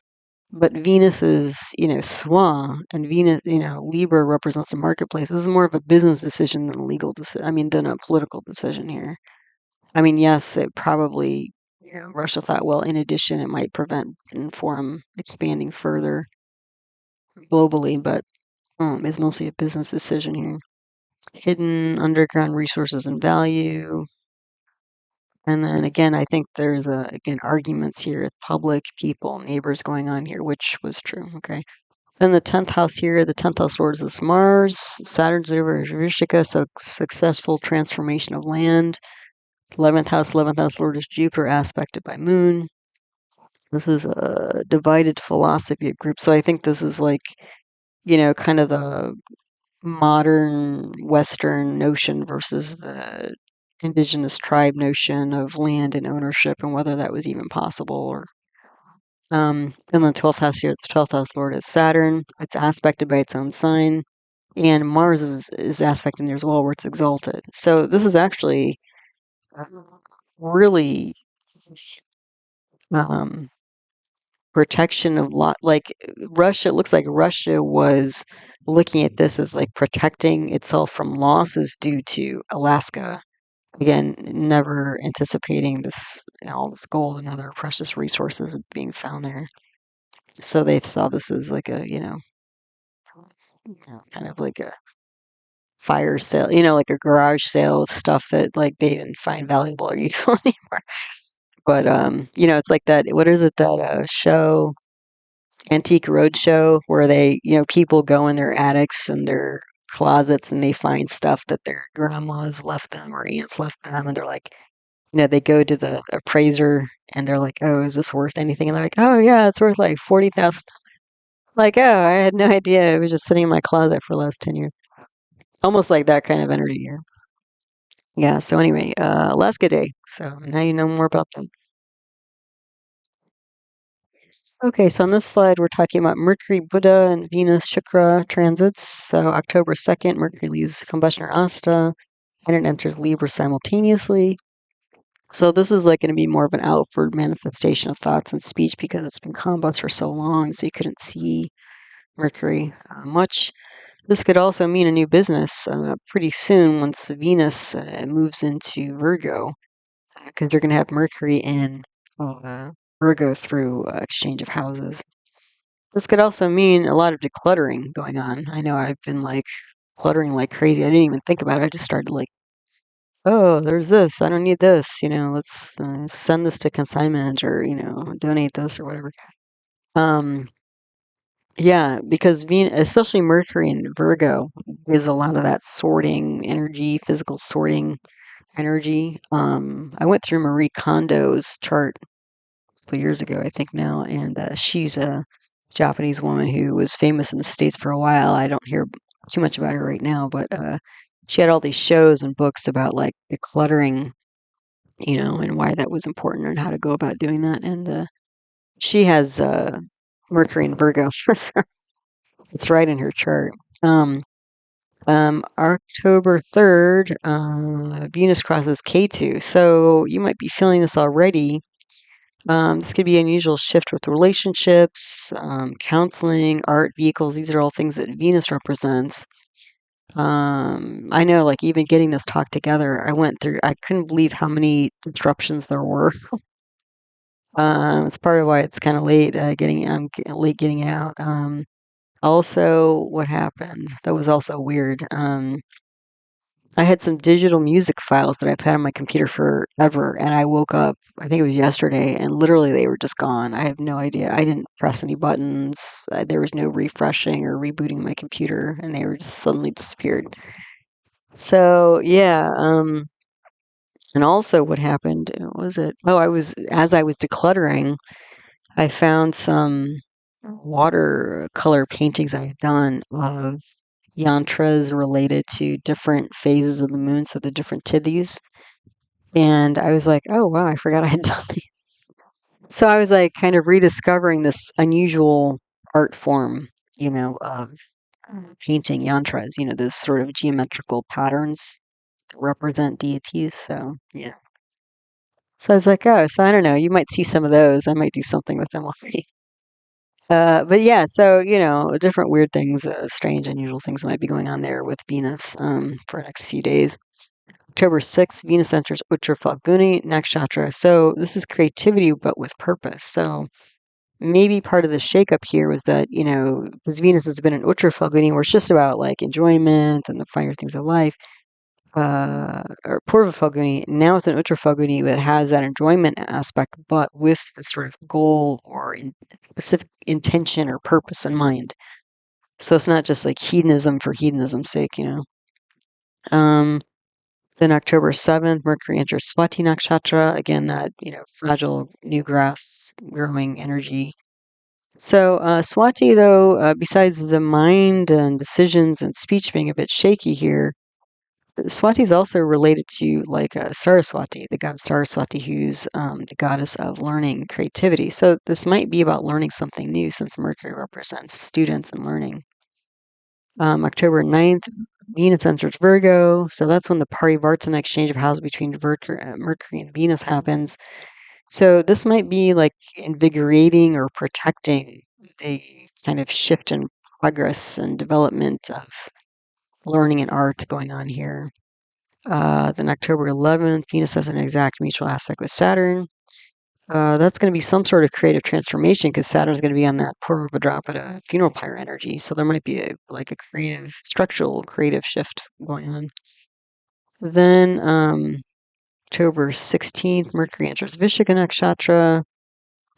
but Venus is, swa, and Venus, Libra represents the marketplace. This is more of a business decision than a legal decision. I mean, than a political decision here. I mean, yes, it probably, Russia thought, well, in addition, it might prevent Britain from expanding further globally, but it's mostly a business decision here. Hidden underground resources and value. And then again, I think there's again arguments here with public, people, neighbors going on here, which was true. Okay. Then the 10th house here, the 10th house lord is Mars, Saturn's over Vrishika, so successful transformation of land. 11th house lord is Jupiter, aspected by Moon. This is a divided philosophy of group. So I think this is like, kind of the modern Western notion versus the indigenous tribe notion of land and ownership and whether that was even possible. Or then the 12th house here, the 12th house lord is Saturn. It's aspected by its own sign. And Mars is aspecting there as well, where it's exalted. So this is actually really um, protection of like Russia. It looks like Russia was looking at this as like protecting itself from losses due to Alaska. Again, never anticipating this, all this gold and other precious resources being found there. So they saw this as like a, kind of like a fire sale, like a garage sale of stuff that like they didn't find valuable or useful anymore. But it's like that. What is it, that show, Antique Roadshow, where they, people go in their attics and their closets and they find stuff that their grandmas left them or aunts left them, and they're like, they go to the appraiser and they're like, "Oh, is this worth anything?" And they're like, "Oh, yeah, it's worth like 40,000." Like, "Oh, I had no idea. It was just sitting in my closet for the last 10 years." Almost like that kind of energy here. Yeah, so anyway, Alaska Day. So now you know more about them. Okay, so on this slide, we're talking about Mercury, Buddha, and Venus, Shukra transits. So October 2nd, Mercury leaves combustion or asta, and it enters Libra simultaneously. So this is like going to be more of an outward manifestation of thoughts and speech because it's been combust for so long, so you couldn't see Mercury much. This could also mean a new business pretty soon once Venus moves into Virgo, because you're going to have Mercury in Virgo through exchange of houses. This could also mean a lot of decluttering going on. I know I've been like cluttering like crazy. I didn't even think about it. I just started like, oh, there's this. I don't need this. Let's send this to consignment, or donate this or whatever. Yeah, because especially Mercury in Virgo, gives a lot of that sorting energy, physical sorting energy. I went through Marie Kondo's chart a couple years ago, I think now, and she's a Japanese woman who was famous in the States for a while. I don't hear too much about her right now, but she had all these shows and books about like decluttering, and why that was important and how to go about doing that. And she has Mercury in Virgo, so it's right in her chart. October 3rd, Venus crosses K2. So you might be feeling this already. This could be an unusual shift with relationships, counseling, art, vehicles. These are all things that Venus represents. I know, like, even getting this talk together, I couldn't believe how many disruptions there were. It's part of why it's kind of late, late getting out. Also, what happened? That was also weird. I had some digital music files that I've had on my computer forever, and I woke up, I think it was yesterday, and literally they were just gone. I have no idea. I didn't press any buttons. There was no refreshing or rebooting my computer, and they were just suddenly disappeared. So, yeah, and also what happened was it? Oh, as I was decluttering, I found some watercolor paintings I had done of yantras related to different phases of the moon, so the different tithis. And I was like, oh, wow, I forgot I had done these. So I was like kind of rediscovering this unusual art form, of painting yantras, those sort of geometrical patterns that represent deities. So, yeah. So I was like, oh, so I don't know, you might see some of those. I might do something with them already. But yeah, so, different weird things, strange, unusual things might be going on there with Venus for the next few days. October 6th, Venus enters Uttar Falguni Nakshatra. So this is creativity, but with purpose. So maybe part of the shakeup here was that, because Venus has been in Uttar Falguni, where it's just about like enjoyment and the finer things of life, or Purva Falguni. Now it's in Uttar Falguni that has that enjoyment aspect, but with the sort of goal or specific intention or purpose in mind. So it's not just like hedonism for hedonism's sake. Um, Then October 7th, Mercury enters Swati Nakshatra. Again, that, fragile new grass growing energy. So Swati, though, besides the mind and decisions and speech being a bit shaky here, Swati is also related to like Saraswati, the goddess Saraswati, who's the goddess of learning, creativity. So this might be about learning something new since Mercury represents students and learning. October 9th, Venus enters Virgo. So that's when the Parivartana exchange of houses between Mercury and Venus happens. So this might be like invigorating or protecting the kind of shift in progress and development of learning and art going on here. Then October 11th, Venus has an exact mutual aspect with Saturn. That's going to be some sort of creative transformation because Saturn's going to be on that Purva Bhadrapada funeral pyre energy. So there might be a structural creative shift going on. Then October 16th, Mercury enters Vishaka Nakshatra.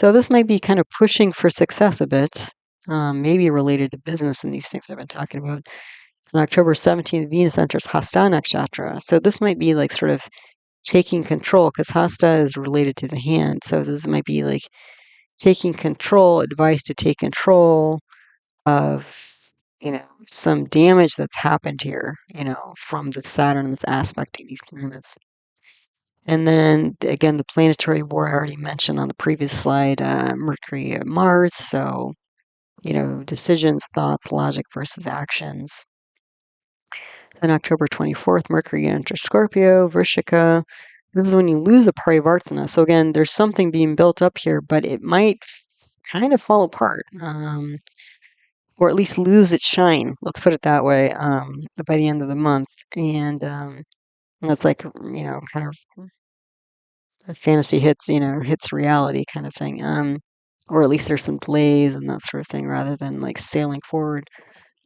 So this might be kind of pushing for success a bit, maybe related to business and these things I've been talking about. On October 17th, Venus enters Hasta Nakshatra. So this might be like sort of taking control because Hasta is related to the hand. So this might be like taking control, advice to take control of, some damage that's happened here, from the Saturn that's aspecting these planets. And then again, the planetary war I already mentioned on the previous slide, Mercury and Mars. So, decisions, thoughts, logic versus actions. Then October 24th, Mercury enters Scorpio, Vrishika. This is when you lose a Parivartana. So again, there's something being built up here, but it might kind of fall apart, or at least lose its shine. Let's put it that way. By the end of the month, and it's like kind of a fantasy hits reality kind of thing. Or at least there's some delays and that sort of thing, rather than like sailing forward.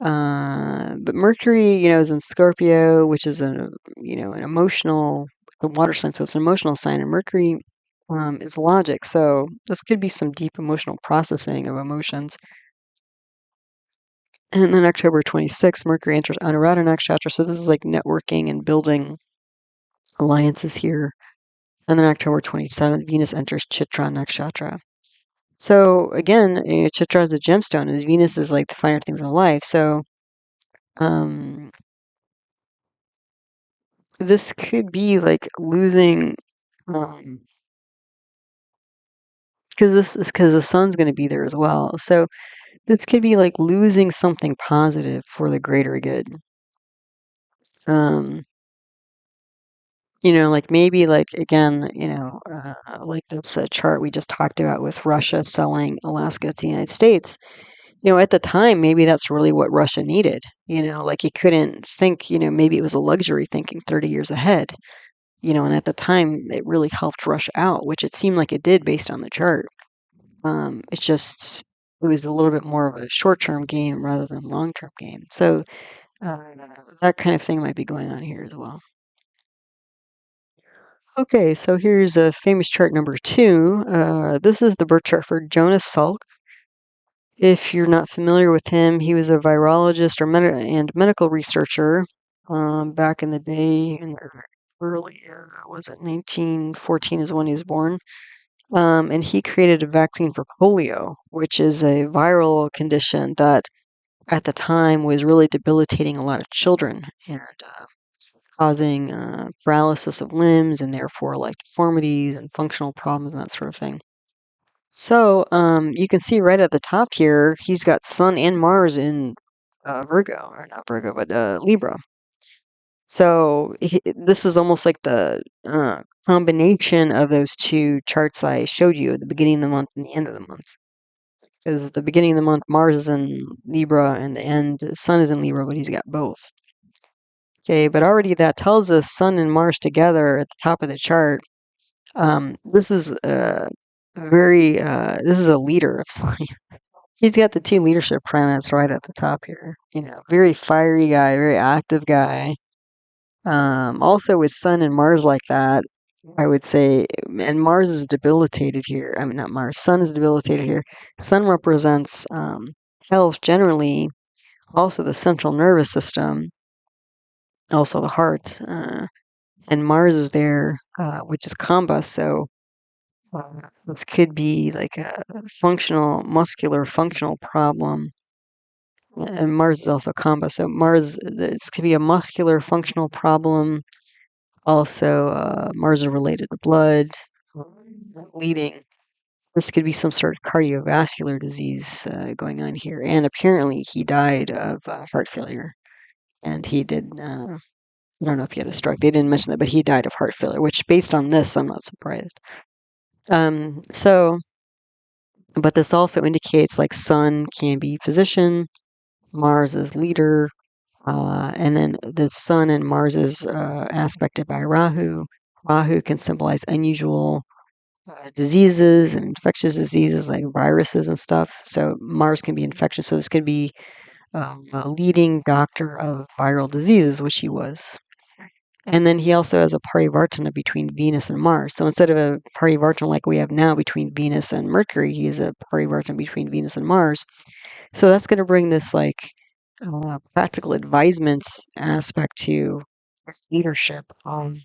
But Mercury, is in Scorpio, which is an emotional, the water sign, so it's an emotional sign, and Mercury is logic. So this could be some deep emotional processing of emotions. And then October 26th, Mercury enters Anuradha Nakshatra. So this is like networking and building alliances here. And then October 27th, Venus enters Chitra Nakshatra. So again, Chitra is a gemstone, and Venus is like the finer things in life. So this could be like losing, because the sun's going to be there as well. So this could be like losing something positive for the greater good. Like maybe like again, like this chart we just talked about with Russia selling Alaska to the United States. At the time, maybe that's really what Russia needed. Like you couldn't think, maybe it was a luxury thinking 30 years ahead. And at the time, it really helped Russia out, which it seemed like it did based on the chart. It's just it was a little bit more of a short-term game rather than long-term game. So uh, that kind of thing might be going on here as well. Okay, so here's a famous chart number 2. This is the birth chart for Jonas Salk. If you're not familiar with him, he was a virologist and medical researcher back in the day, in the earlier, was it 1914 is when he was born. And he created a vaccine for polio, which is a viral condition that at the time was really debilitating a lot of children and causing paralysis of limbs and therefore like deformities and functional problems and that sort of thing. So you can see right at the top here, he's got Sun and Mars in Virgo, or not Virgo, but Libra. So this is almost like the combination of those two charts I showed you at the beginning of the month and the end of the month. Because at the beginning of the month, Mars is in Libra, and the end, Sun is in Libra, but he's got both. Okay, but already that tells us Sun and Mars together at the top of the chart. This is this is a leader of sign. He's got the two leadership planets right at the top here. Very fiery guy, very active guy. Also with Sun and Mars like that, I would say, and Mars is debilitated here. I mean, not Mars. Sun is debilitated here. Sun represents health generally, also the central nervous system, also the heart, and Mars is there, which is combust. So this could be like a muscular functional problem. And Mars is also combust. So Mars, this could be a muscular functional problem. Also, Mars is related to blood, bleeding. This could be some sort of cardiovascular disease going on here. And apparently, he died of heart failure. And he did, I don't know if he had a stroke. They didn't mention that, but he died of heart failure, which based on this, I'm not surprised. But this also indicates like Sun can be physician, Mars is leader, and then the Sun and Mars is aspected by Rahu. Rahu can symbolize unusual diseases and infectious diseases like viruses and stuff. So Mars can be infectious. So this could be a leading doctor of viral diseases, which he was. And then he also has a parivartana between Venus and Mars. So instead of a parivartana like we have now between Venus and Mercury, he has a parivartana between Venus and Mars. So that's going to bring this like practical advisement aspect to this leadership of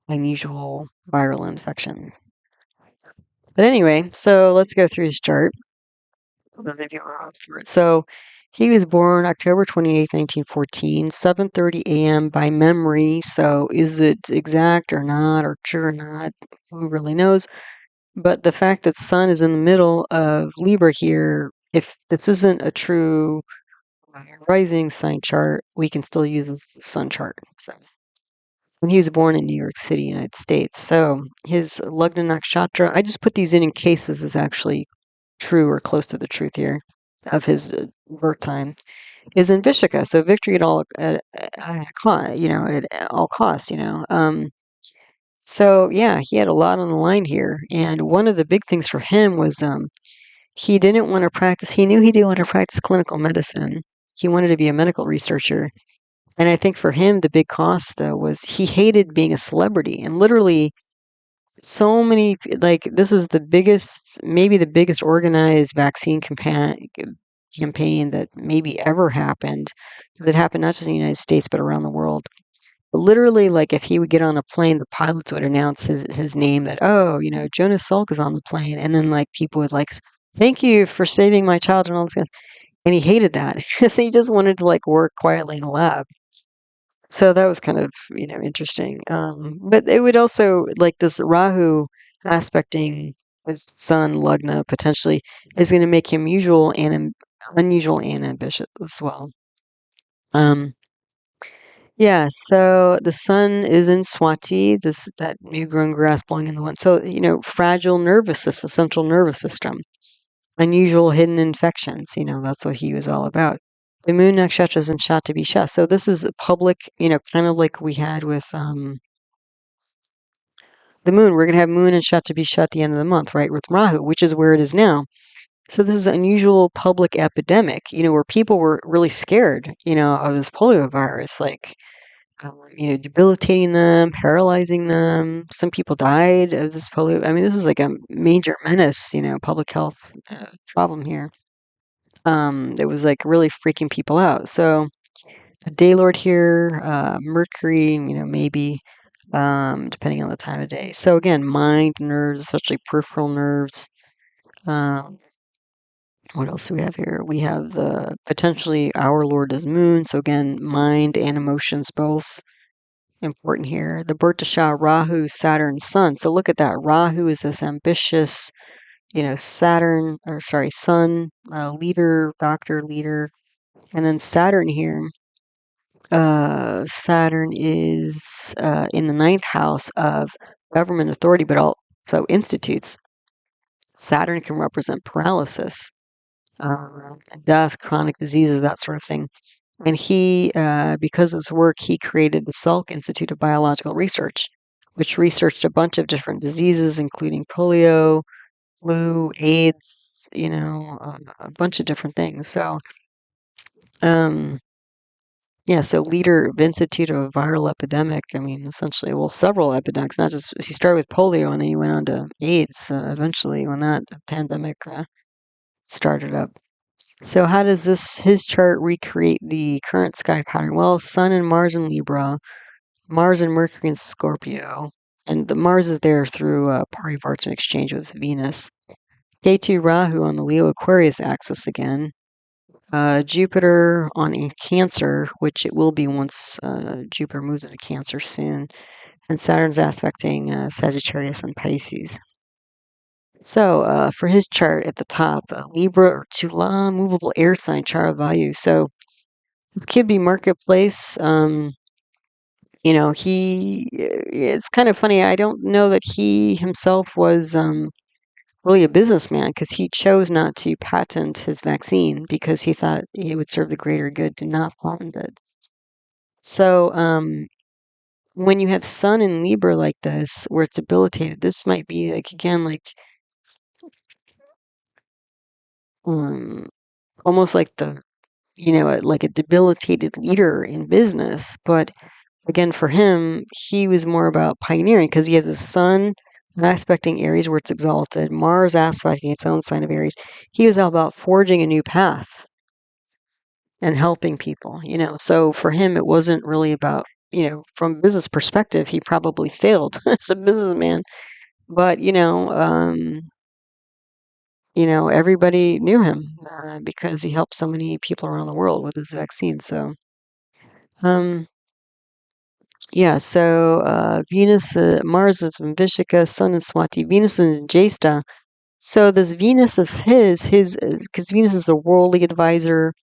unusual viral infections. But anyway, so let's go through his chart. So he was born October 28th, 1914, 7:30 a.m. by memory. So is it exact or not, or true or not? Who really knows? But the fact that Sun is in the middle of Libra here, if this isn't a true rising sign chart, we can still use this sun chart. So, and he was born in New York City, United States. So his Lagna Nakshatra, I just put these in case this is actually true or close to the truth here of his birth time, is in Vishaka. So victory at all at all costs. So yeah, he had a lot on the line here, and one of the big things for him was he didn't want to practice. He knew he didn't want to practice clinical medicine. He wanted to be a medical researcher. And I think for him, the big cost, though, was he hated being a celebrity. And literally, so many, like, this is the biggest, maybe the biggest organized vaccine campaign that maybe ever happened. Because it happened not just in the United States, but around the world. But literally, like, if he would get on a plane, the pilots would announce his name that, oh, Jonas Salk is on the plane. And then, like, people would, like, thank you for saving my child and all this kind of stuff. And he hated that because he just wanted to, like, work quietly in a lab. So that was kind of, interesting. But it would also, like this Rahu aspecting his son, Lugna, potentially, is going to make him unusual and ambitious as well. Um, Yeah, so the sun is in Swati, that new growing grass blowing in the wind. So, fragile nervous system, central nervous system, unusual hidden infections, that's what he was all about. The moon nakshatras in Shatabisha. So this is a public, kind of like we had with the moon. We're going to have moon and Shatabisha at the end of the month, right, with Rahu, which is where it is now. So this is an unusual public epidemic, where people were really scared, of this polio virus, like, debilitating them, paralyzing them. Some people died of this polio. I mean, this is like a major menace, public health problem here. It was like really freaking people out. So the day lord here, Mercury, maybe, depending on the time of day. So again, mind, nerves, especially peripheral nerves. Um, what else do we have here? We have the potentially our lord is moon. So again, mind and emotions both important here. The birth dasha, Rahu, Saturn, Sun. So look at that. Rahu is this ambitious, Sun, leader, doctor, leader. And then Saturn here. Saturn is in the ninth house of government authority, but also institutes. Saturn can represent paralysis, death, chronic diseases, that sort of thing. And he, because of his work, he created the Salk Institute of Biological Research, which researched a bunch of different diseases, including polio, flu, AIDS, a bunch of different things. So, um, yeah, so leader of Institute of a Viral Epidemic. I mean, essentially, well, several epidemics, not just, he started with polio and then he went on to AIDS eventually when that pandemic started up. So how does his chart recreate the current sky pattern? Well, Sun and Mars in Libra, Mars and Mercury in Scorpio, and the Mars is there through Parivartan exchange with Venus. Ketu Rahu on the Leo Aquarius axis again. Jupiter on in Cancer, which it will be once Jupiter moves into Cancer soon, and Saturn's aspecting Sagittarius and Pisces. So for his chart at the top, Libra or Tula, movable air sign, Charavayu. So this could be marketplace. It's kind of funny. I don't know that he himself was really a businessman because he chose not to patent his vaccine because he thought it would serve the greater good to not patent it. So when you have Sun in Libra like this, where it's debilitated, this might be like, again, like almost like like a debilitated leader in business. But again, for him, he was more about pioneering because he has his Sun aspecting Aries where it's exalted, Mars aspecting its own sign of Aries. He was all about forging a new path and helping people, So for him, it wasn't really about, from a business perspective, he probably failed as a businessman. But, everybody knew him because he helped so many people around the world with his vaccine. So, yeah, so Venus, Mars is in Vishaka, Sun in Swati, Venus is in Jesta. So this Venus is because Venus is a worldly advisor,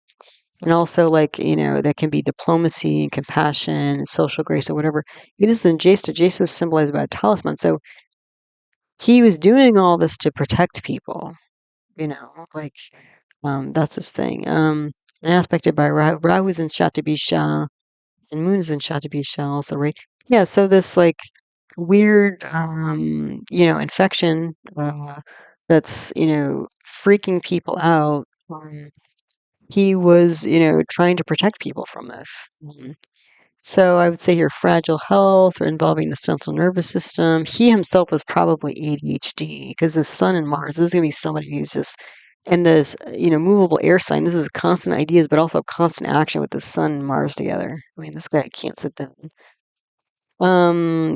and also like, that can be diplomacy and compassion and social grace or whatever. Venus is in Jesta. Jesta is symbolized by a talisman. So he was doing all this to protect people, like that's his thing. And aspected by Rahu is in Shatabisha, and Moon is in Shatabisha also, right? Yeah, so this like weird, infection that's, freaking people out. He was, trying to protect people from this. So I would say here, fragile health or involving the central nervous system. He himself was probably ADHD because his Sun and Mars. This is going to be somebody who's just, and this, movable air sign. This is constant ideas, but also constant action with the Sun and Mars together. I mean, this guy can't sit down.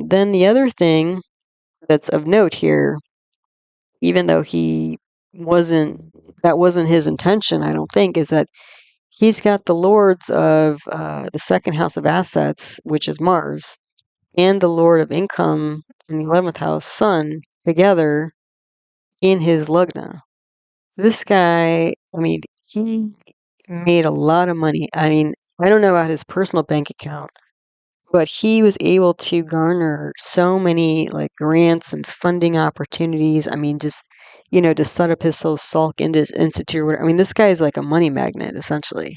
Then the other thing that's of note here, even though that wasn't his intention, I don't think, is that he's got the lords of the second house of assets, which is Mars, and the lord of income in the 11th house, Sun, together in his lugna. This guy, I mean, he made a lot of money. I mean, I don't know about his personal bank account, but he was able to garner so many like grants and funding opportunities. I mean, just, to set up his soul sulk into his institute or whatever. I mean, this guy is like a money magnet, essentially,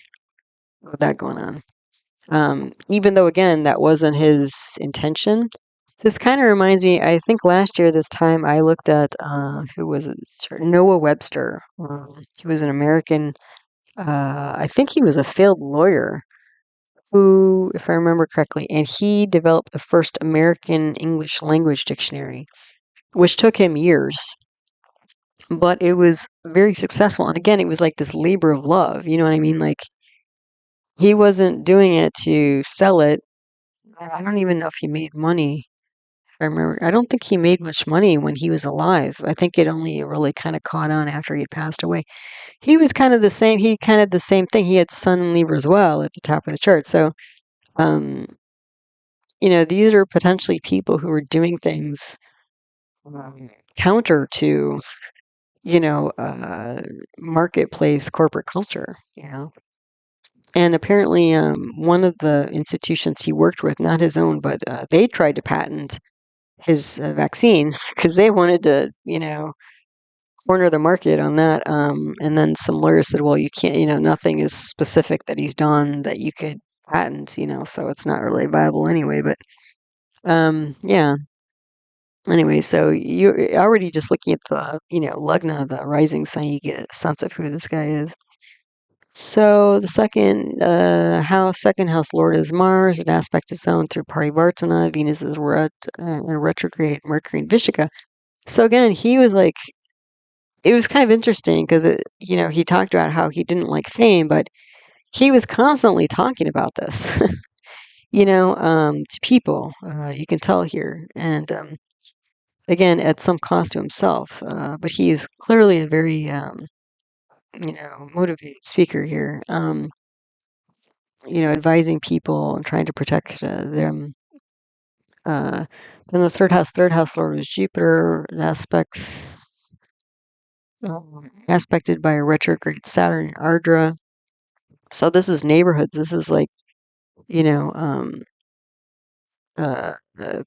with that going on. Even though, again, that wasn't his intention. This kind of reminds me, I think last year this time I looked at, who was it? Noah Webster. He was an American, I think he was a failed lawyer who, if I remember correctly, and he developed the first American English language dictionary, which took him years, but it was very successful. And again, it was like this labor of love. You know what I mean? Like, he wasn't doing it to sell it. I don't even know if he made money. If I remember, I don't think he made much money when he was alive. I think it only really kind of caught on after he had passed away. He was kind of the same. He kind of the same thing. He had Sun and Libra as well at the top of the chart. So, um, these are potentially people who are doing things counter to, marketplace corporate culture, And apparently, one of the institutions he worked with, not his own, but they tried to patent his vaccine because they wanted to, corner the market on that. And then some lawyers said, well, you can't, nothing is specific that he's done that you could patent, so it's not really viable anyway. But yeah. Anyway, so you're already just looking at the, lugna, the rising sign, you get a sense of who this guy is. So the second house lord is Mars. It aspects its own through Parivartana. Venus is retrograde, Mercury and Vishaka. So again, he was like, it was kind of interesting because he talked about how he didn't like fame, but he was constantly talking about this, to people. You can tell here, and again, at some cost to himself. But he is clearly a very, motivated speaker here. Advising people and trying to protect them. Then the third house lord was Jupiter. It aspected by a retrograde Saturn, Ardra. So this is neighborhoods. This is like,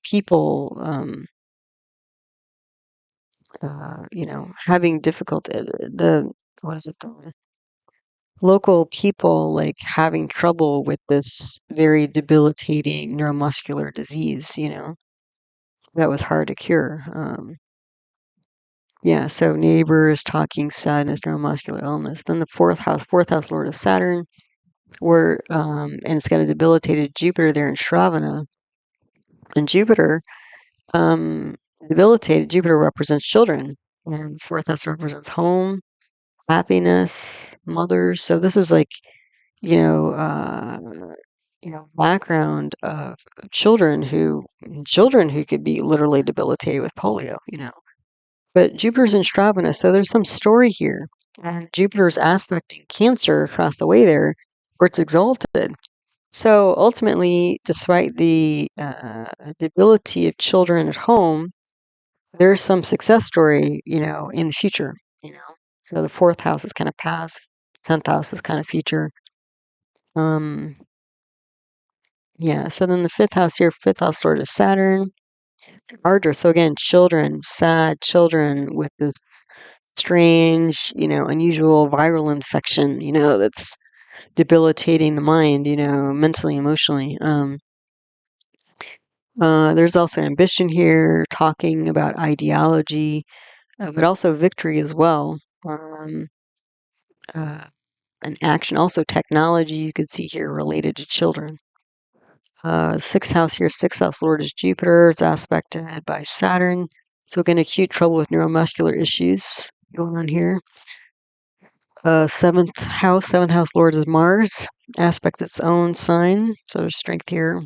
people, having difficulty. What is it? The local people like having trouble with this very debilitating neuromuscular disease, that was hard to cure. Yeah, so neighbors, talking, sadness, neuromuscular illness. Then the fourth house lord is Saturn, and it's got a debilitated Jupiter there in Shravana. And Jupiter, debilitated Jupiter represents children, and fourth house represents home, happiness, mothers. So this is like, you know, uh, background of children who could be literally debilitated with polio, But Jupiter's in Stravana, so there's some story here. And Jupiter's aspecting Cancer across the way there, where it's exalted. So ultimately, despite the debility of children at home, there's some success story, in the future, So the fourth house is kind of past, 10th house is kind of future. Yeah, so then the fifth house here, fifth house lord is Saturn. Ardra, so again, children, sad children with this strange, unusual viral infection, that's debilitating the mind, mentally, emotionally. There's also ambition here, talking about ideology, but also victory as well. And action, also technology, you could see here related to children. Sixth house here, sixth house lord is Jupiter. It's aspected by Saturn. So again, acute trouble with neuromuscular issues going on here. Seventh house lord is Mars. Aspect its own sign. So there's strength here.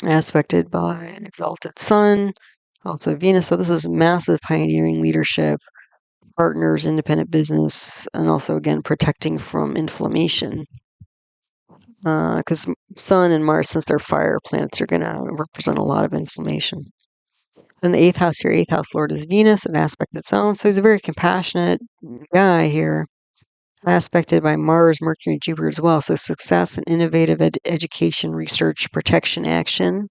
Aspected by an exalted sun. Also Venus. So this is massive pioneering leadership, partners, independent business, and also again protecting from inflammation. Because Sun and Mars, since they're fire planets, are going to represent a lot of inflammation. Then the eighth house here, eighth house lord is Venus, an aspect its own. So he's a very compassionate guy here. aspected by Mars, Mercury, and Jupiter as well. So success and innovative education, research, protection, action.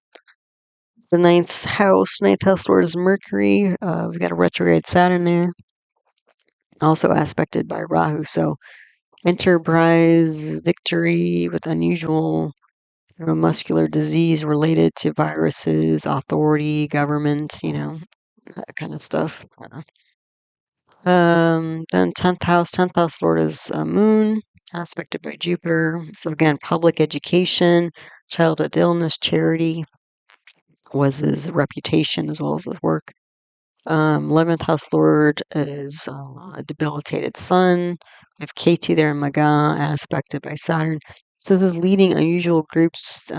The ninth house lord is Mercury. We've got a retrograde Saturn there. Also aspected by Rahu. So enterprise, victory with unusual muscular disease related to viruses, authority, government, that kind of stuff. Then 10th house lord is Moon, aspected by Jupiter. So again, public education, childhood illness, charity was his reputation as well as his work. 11th house lord is a debilitated sun. We have Ketu there in Maga, aspected by Saturn. So this is leading unusual groups,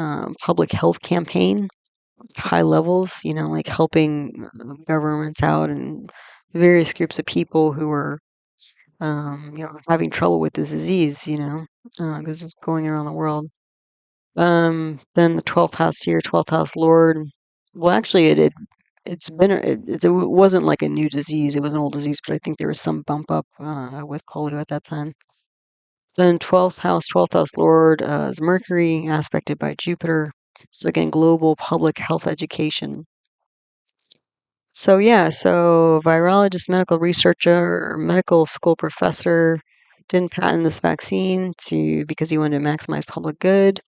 public health campaign, high levels, like helping governments out and various groups of people who are, having trouble with this disease, because it's going around the world. Then the 12th house here, 12th house lord. Well, actually, it wasn't like a new disease. It was an old disease, but I think there was some bump up with polio at that time. Then 12th house lord is Mercury, aspected by Jupiter. So again, global public health education. So yeah, so virologist, medical researcher, medical school professor didn't patent this vaccine because he wanted to maximize public good.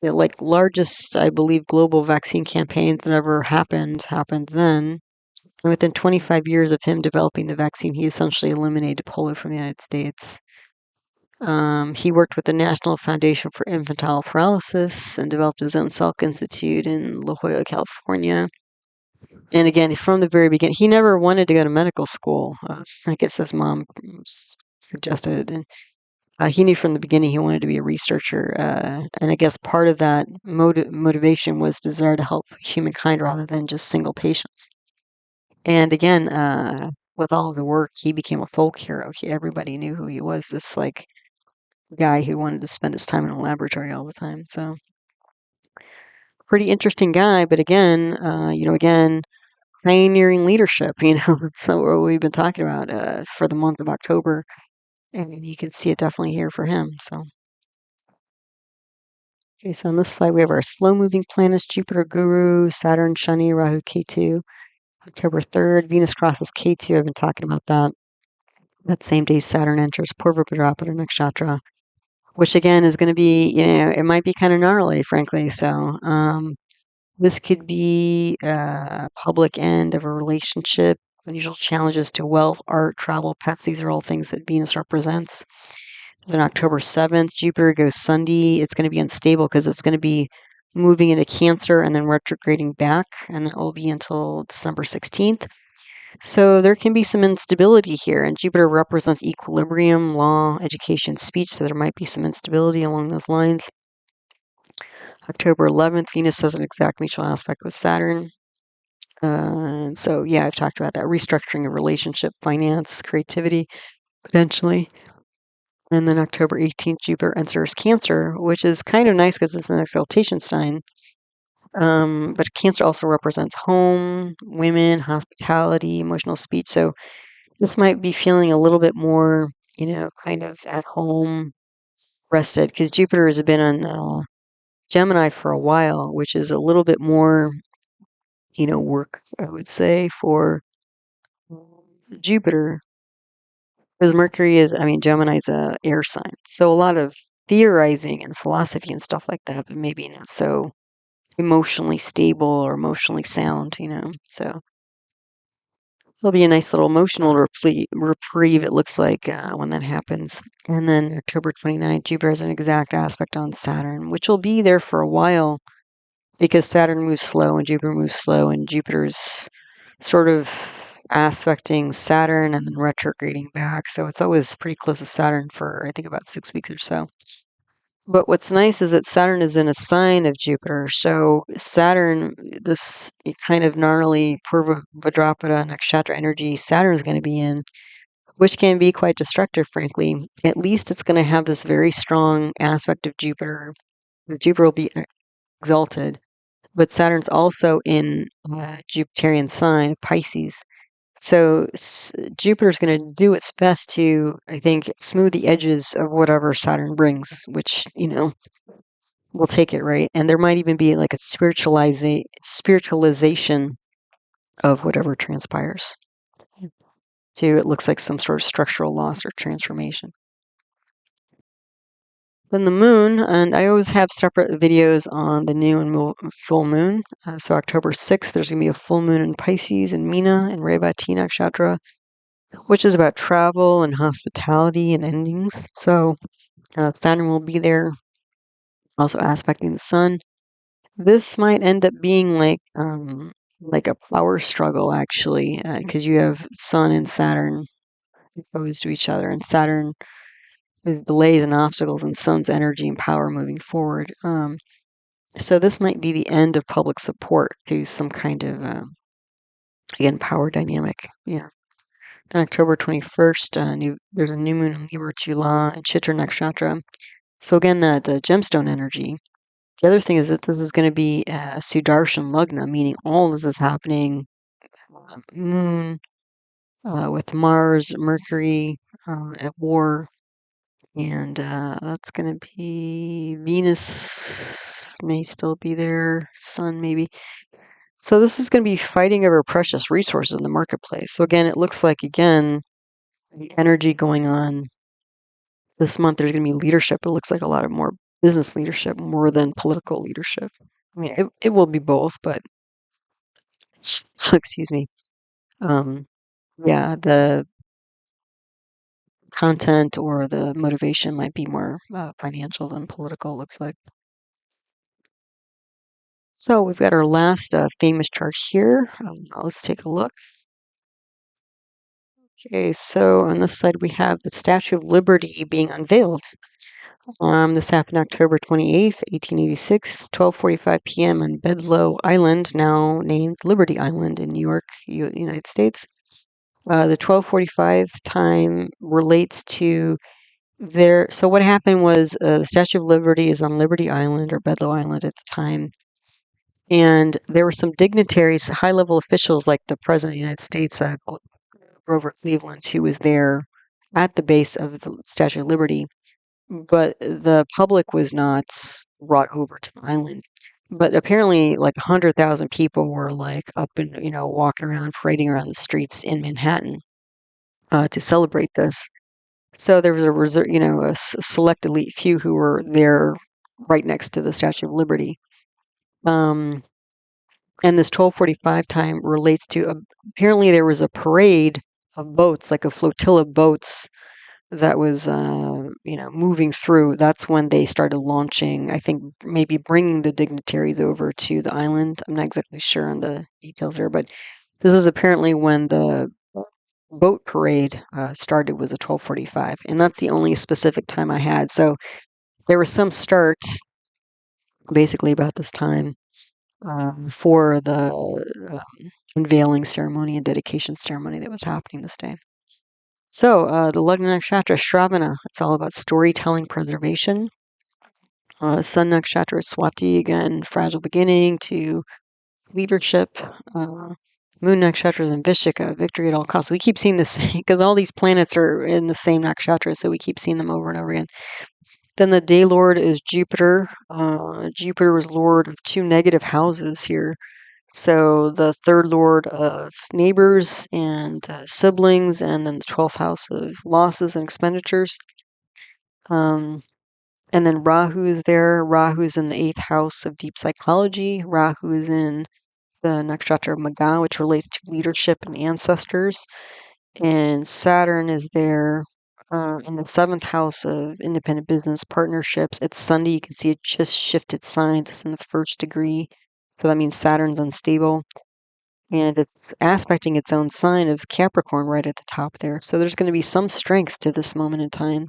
The largest, I believe, global vaccine campaigns that ever happened then. And within 25 years of him developing the vaccine, he essentially eliminated polio from the United States. He worked with the National Foundation for Infantile Paralysis and developed his own Salk Institute in La Jolla, California. And again, from the very beginning, he never wanted to go to medical school. I guess his mom suggested it. And he knew from the beginning he wanted to be a researcher. And I guess part of that motivation was desire to help humankind rather than just single patients. And again, with all of the work, he became a folk hero. Everybody knew who he was, this guy who wanted to spend his time in a laboratory all the time. So pretty interesting guy. But again, pioneering leadership, so what we've been talking about for the month of October. And you can see it definitely here for him. So, okay, so on this slide, we have our slow-moving planets, Jupiter, Guru, Saturn, Shani, Rahu, Ketu. October 3rd, Venus crosses Ketu. I've been talking about that. That same day, Saturn enters Purva Bhadrapada Nakshatra, which again is going to be, it might be kind of gnarly, frankly. So, this could be a public end of a relationship, unusual challenges to wealth, art, travel, pets. These are all things that Venus represents. Then October 7th, Jupiter goes sandhi. It's going to be unstable because it's going to be moving into Cancer and then retrograding back, and it will be until December 16th. So there can be some instability here, and Jupiter represents equilibrium, law, education, speech, so there might be some instability along those lines. October 11th, Venus has an exact mutual aspect with Saturn. And so, yeah, I've talked about that. Restructuring a relationship, finance, creativity, potentially. And then October 18th, Jupiter enters Cancer, which is kind of nice because it's an exaltation sign. But Cancer also represents home, women, hospitality, emotional speech. So this might be feeling a little bit more, kind of at home, rested, because Jupiter has been on Gemini for a while, which is a little bit more, work, I would say, for Jupiter. Because Gemini's a air sign. So a lot of theorizing and philosophy and stuff like that, but maybe not so emotionally stable or emotionally sound, So it'll be a nice little emotional reprieve, it looks like, when that happens. And then October 29th, Jupiter has an exact aspect on Saturn, which will be there for a while because Saturn moves slow and Jupiter moves slow, and Jupiter's sort of aspecting Saturn and then retrograding back. So it's always pretty close to Saturn for, I think, about 6 weeks or so. But what's nice is that Saturn is in a sign of Jupiter. So Saturn, this kind of gnarly Purva Bhadrapada Nakshatra energy Saturn is going to be in, which can be quite destructive, frankly. At least it's going to have this very strong aspect of Jupiter. Jupiter will be exalted. But Saturn's also in Jupiterian sign of Pisces. So Jupiter's going to do its best to, I think, smooth the edges of whatever Saturn brings, which, we'll take it, right? And there might even be like a spiritualization of whatever transpires. To it looks like some sort of structural loss or transformation. Then the moon, and I always have separate videos on the new and full moon. So October 6th, there's going to be a full moon in Pisces and Meena and Revati Nakshatra, which is about travel and hospitality and endings. So Saturn will be there, also aspecting the sun. This might end up being like a power struggle, actually, because you have Sun and Saturn opposed to each other, and Saturn is delays and obstacles, and Sun's energy and power moving forward. So this might be the end of public support to some kind of again power dynamic. Yeah. Then October 21st, there's a new moon in Libra Chula and Chitra Nakshatra. So again, that gemstone energy. The other thing is that this is going to be Sudarshan Lagna, meaning all this is happening moon with Mars, Mercury at war, and that's going to be Venus may still be there, Sun maybe. So this is going to be fighting over precious resources in the marketplace. So again, it looks like, again, the energy going on this month, there's going to be leadership. It looks like a lot of more business leadership more than political leadership. I mean, it will be both, but excuse me. Yeah, the content or the motivation might be more financial than political, looks like. So we've got our last famous chart here. Let's take a look. Okay, so on this side we have the Statue of Liberty being unveiled. This happened October 28th, 1886, 12:45 p.m. on Bedloe Island, now named Liberty Island in New York, United States. The 12:45 time relates to so what happened was the Statue of Liberty is on Liberty Island or Bedloe Island at the time. And there were some dignitaries, high-level officials like the President of the United States, Grover Cleveland, who was there at the base of the Statue of Liberty. But the public was not brought over to the island. But apparently, like 100,000 people were like up and walking around, parading around the streets in Manhattan to celebrate this. So there was a select elite few who were there right next to the Statue of Liberty. And this 12:45 time relates to apparently there was a parade of boats, like a flotilla of boats that was moving through. That's when they started launching, I think maybe bringing the dignitaries over to the island. I'm not exactly sure on the details there, but this is apparently when the boat parade started, was at 12:45, and that's the only specific time I had. So there was some start basically about this time for the unveiling ceremony and dedication ceremony that was happening this day. So the Lagna Nakshatra, Shravana, it's all about storytelling preservation. Sun Nakshatra, Swati, again, fragile beginning to leadership. Moon Nakshatra is in Vishaka, victory at all costs. We keep seeing this because all these planets are in the same nakshatra, so we keep seeing them over and over again. Then the day lord is Jupiter. Jupiter was lord of two negative houses here. So the third lord of neighbors and siblings, and then the 12th house of losses and expenditures. And then Rahu is there. Rahu is in the 8th house of deep psychology. Rahu is in the nakshatra of Maga, which relates to leadership and ancestors. And Saturn is there in the 7th house of independent business partnerships. It's sandhi. You can see it just shifted signs. It's in the 1st degree. So that means Saturn's unstable. And it's aspecting its own sign of Capricorn right at the top there. So there's going to be some strength to this moment in time.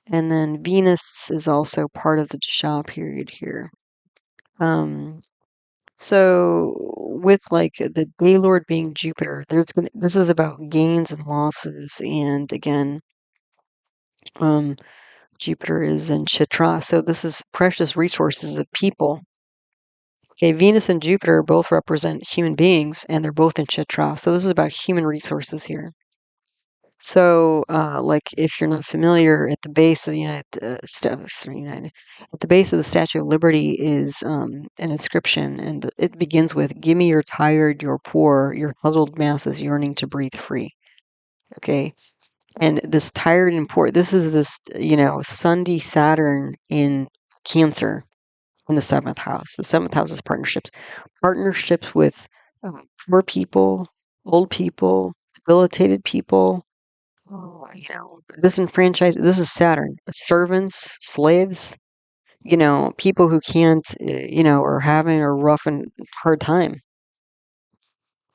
And then Venus is also part of the dasha period here. So with like the day lord being Jupiter, this is about gains and losses, and again, Jupiter is in Chitra, so this is precious resources of people Okay, Venus and Jupiter both represent human beings, and they're both in Chitra. So this is about human resources here. So, like, if you're not familiar, at the base of the at the base of the Statue of Liberty is an inscription, and it begins with, "Give me your tired, your poor, your puzzled masses yearning to breathe free." Okay, and this tired and poor, this is this, sandhi Saturn in Cancer in the seventh house. The seventh house is partnerships, partnerships with poor people, old people, debilitated people, disenfranchised. This is Saturn. Servants, slaves, people who can't, are having a rough and hard time.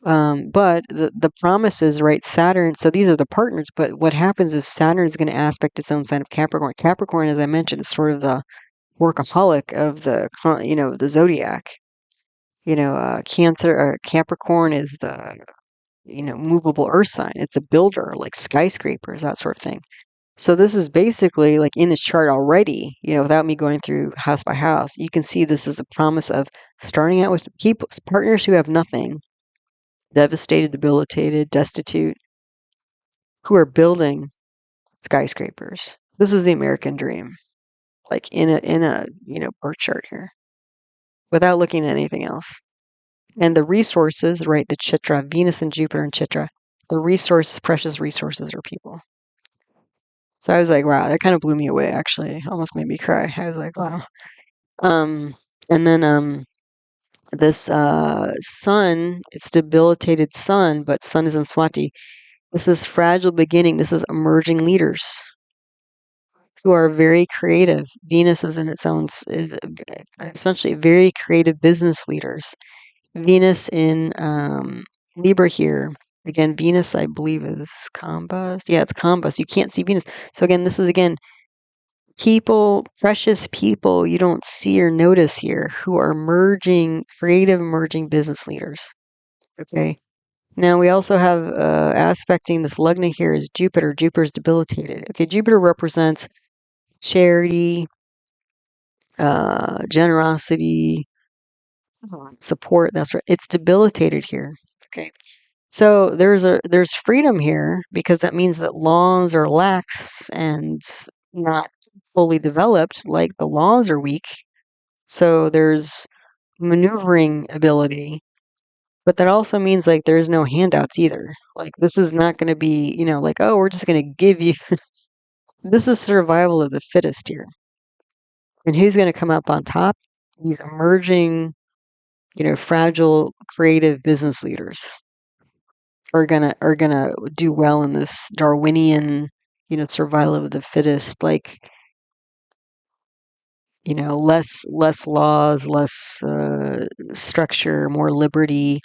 But the promise is, right, Saturn, so these are the partners, but what happens is Saturn is going to aspect its own sign of Capricorn. Capricorn, as I mentioned, is sort of the workaholic of the zodiac. Cancer or Capricorn is the, movable earth sign. It's a builder, like skyscrapers, that sort of thing. So this is basically like in this chart already, without me going through house by house, you can see this is a promise of starting out with people, partners who have nothing, devastated, debilitated, destitute, who are building skyscrapers. This is the American dream, like in a birth chart here, without looking at anything else. And the resources, right, the Chitra, Venus and Jupiter and Chitra, the resources, precious resources are people. So I was like, wow, that kind of blew me away, actually. Almost made me cry. I was like, wow. And then this sun, it's debilitated sun, but sun is in Swati. This is fragile beginning. This is emerging leaders who are very creative. Venus is in its own, is especially very creative business leaders. Venus in Libra here. Again, Venus, I believe, is combust. Yeah, it's combust. You can't see Venus. So again, this is, again, people, precious people you don't see or notice here who are creative emerging business leaders. Okay. Now we also have aspecting this lugna here is Jupiter. Jupiter is debilitated. Okay, Jupiter represents charity, generosity, support. That's right. It's debilitated here. Okay. So there's freedom here because that means that laws are lax and not fully developed, like the laws are weak. So there's maneuvering ability, but that also means like there's no handouts either. Like this is not going to be, like, oh, we're just going to give you. This is survival of the fittest here. And who's going to come up on top? These emerging, fragile, creative business leaders are gonna do well in this Darwinian, survival of the fittest, like, less laws, less structure, more liberty,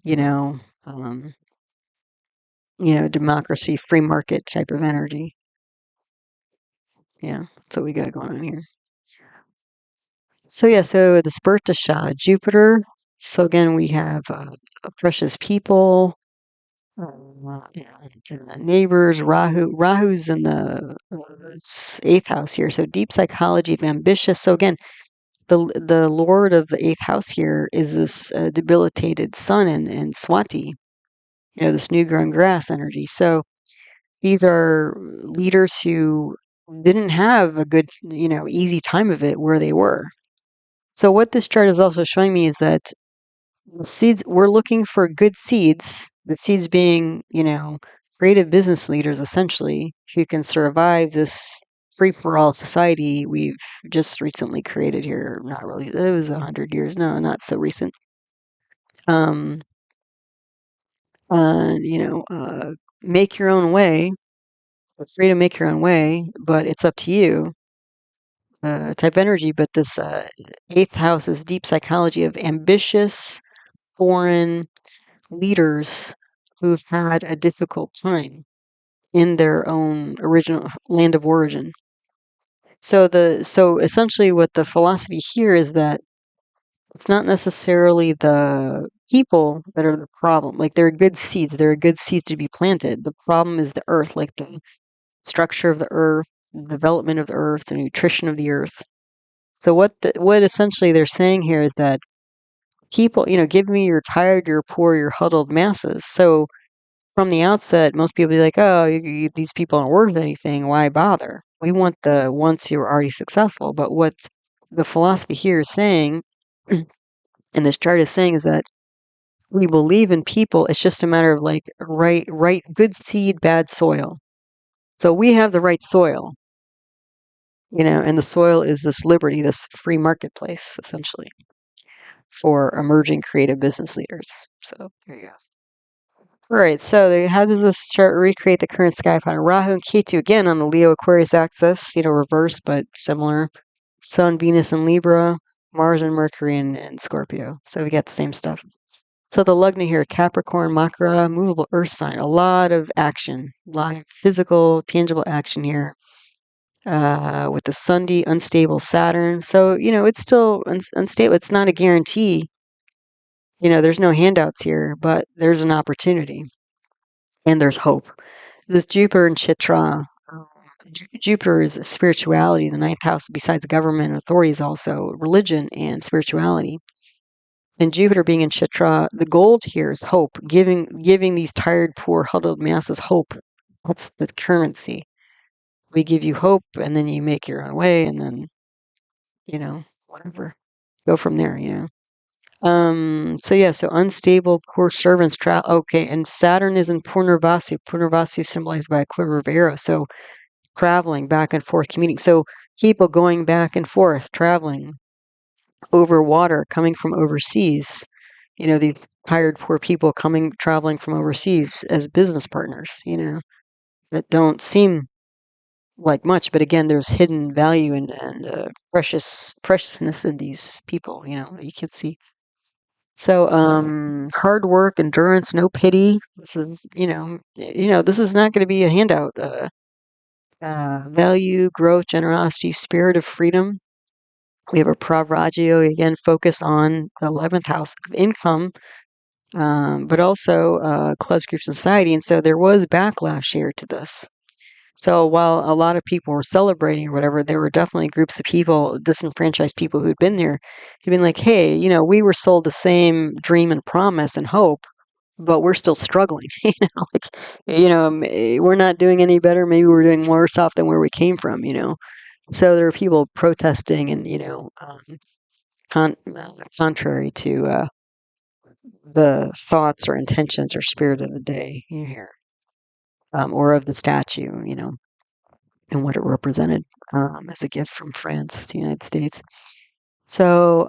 you know, um, democracy, free market type of energy. Yeah, that's what we got going on here. So yeah, so the birth dasha, Jupiter. So again, we have precious people, neighbors, Rahu's in the eighth house here. So deep psychology of ambitious. So again, the lord of the eighth house here is this debilitated sun in Swati. This new grown grass energy. So these are leaders who didn't have a good, easy time of it where they were. So what this chart is also showing me is that seeds, we're looking for good seeds, the seeds being, creative business leaders essentially who can survive this free-for-all society we've just recently created here. Not really, it was 100 years, no, not so recent. Make your own way. You're free to make your own way, but it's up to you type energy. But this eighth house is deep psychology of ambitious foreign leaders who've had a difficult time in their own original land of origin. So essentially what the philosophy here is that it's not necessarily the people that are the problem. Like there are good seeds, to be planted. The problem is the earth, like the structure of the earth, the development of the earth, the nutrition of the earth. So what essentially they're saying here is that people, give me your tired, your poor, your huddled masses. So from the outset, most people be like, oh, these people aren't worth anything. Why bother? We want the ones who are already successful. But what the philosophy here is saying, and this chart is saying, is that we believe in people. It's just a matter of like right, good seed, bad soil. So we have the right soil, and the soil is this liberty, this free marketplace, essentially, for emerging creative business leaders. So there you go. All right, so how does this chart recreate the current sky pattern? Rahu and Ketu, again, on the Leo-Aquarius axis, reverse, but similar. Sun, Venus, and Libra, Mars and Mercury in Scorpio. So we got the same stuff. So the Lugna here, Capricorn, Makara, movable earth sign. A lot of action, a lot of physical, tangible action here. With the sandhi, unstable Saturn. So, it's still unstable. It's not a guarantee. There's no handouts here, but there's an opportunity. And there's hope. This Jupiter and Chitra. Jupiter is spirituality. The ninth house, besides government and authority, is also religion and spirituality. And Jupiter being in Chitra, the gold here is hope, giving these tired, poor, huddled masses hope. That's the currency. We give you hope, and then you make your own way, and then, whatever. Go from there, So unstable, poor servants. Okay, and Saturn is in Purnarvasi. Purnarvasi is symbolized by a quiver of arrows. So traveling back and forth, commuting. So people going back and forth, traveling over water, coming from overseas. These tired, poor people traveling from overseas as business partners, that don't seem like much, but again, there's hidden value and preciousness in these people, that you can see. So, hard work, endurance, no pity. This is, this is not going to be a handout. Value, growth, generosity, spirit of freedom. We have a pravraja, again, focus on the 11th house of income, but also clubs, groups, and society. And so there was backlash here to this. So while a lot of people were celebrating or whatever, there were definitely groups of people, disenfranchised people who'd been there, who'd been like, hey, we were sold the same dream and promise and hope, but we're still struggling. We're not doing any better. Maybe we're doing worse off than where we came from, So there were people protesting and, contrary to the thoughts or intentions or spirit of the day here, or of the statue, and what it represented as a gift from France to the United States. So,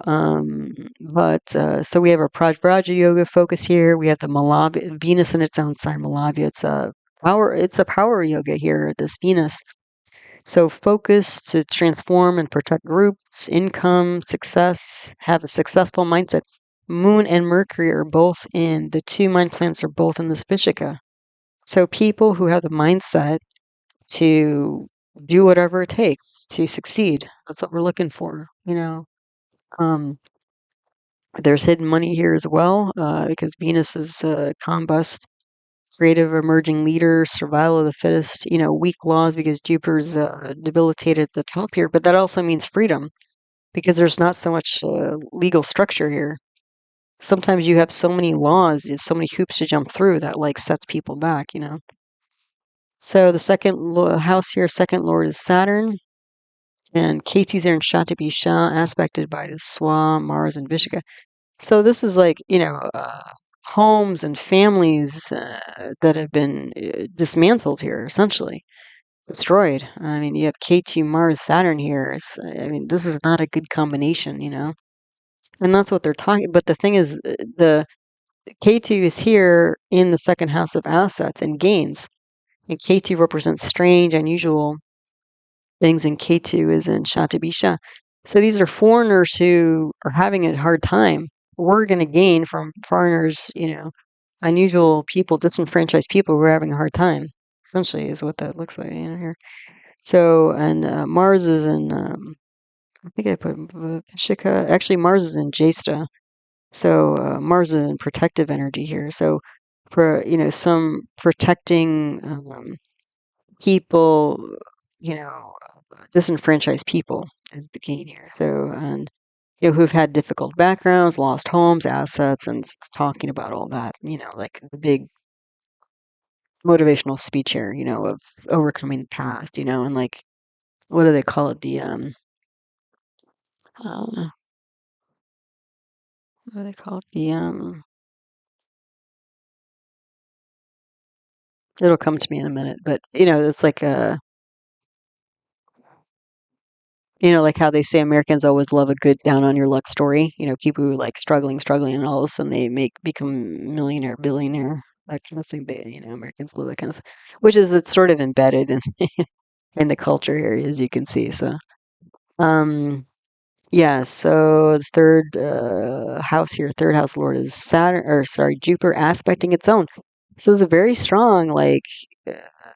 so we have a Pravraja yoga focus here. We have the Malavya, Venus in its own sign, Malavya. It's a power yoga here, this Venus. So focus to transform and protect groups, income, success, have a successful mindset. Moon and Mercury are both the two mind planets are both in this Vishaka. So people who have the mindset to do whatever it takes to succeed. That's what we're looking for, There's hidden money here as well, because Venus is combust, creative emerging leader, survival of the fittest, weak laws because Jupiter's debilitated at the top here. But that also means freedom, because there's not so much legal structure here. Sometimes you have so many laws, so many hoops to jump through that sets people back, So the second house here, second lord is Saturn, and Ketu's there in Shatabisha, aspected by the Swa, Mars, and Vishaka. So this is homes and families that have been dismantled here, essentially destroyed. I mean, you have Ketu, Mars, Saturn here. This is not a good combination, and that's what they're talking. But the thing is, the Ketu is here in the second house of assets and gains. And Ketu represents strange, unusual things, and Ketu is in Shatabisha. So these are foreigners who are having a hard time. We're going to gain from foreigners, unusual people, disenfranchised people who are having a hard time, essentially, is what that looks like, here. So, and Mars is in, I think I put Vishaka. Actually, Mars is in Jesta. So Mars is in protective energy here. So for, some protecting people, disenfranchised people is the gain here. So, and who've had difficult backgrounds, lost homes, assets, and talking about all that, like the big motivational speech here, of overcoming the past, and like, what do they call it? Uh, what do they call it? It'll come to me in a minute, but it's like like how they say Americans always love a good down on your luck story. People who like struggling, and all of a sudden they become millionaire, billionaire, that kind of thing. Americans love that kind of stuff, which is it's sort of embedded in in the culture here, as you can see. So, um, yeah. So the house here, third house lord is Saturn, or sorry, Jupiter aspecting its own. So it's a very strong, like, uh,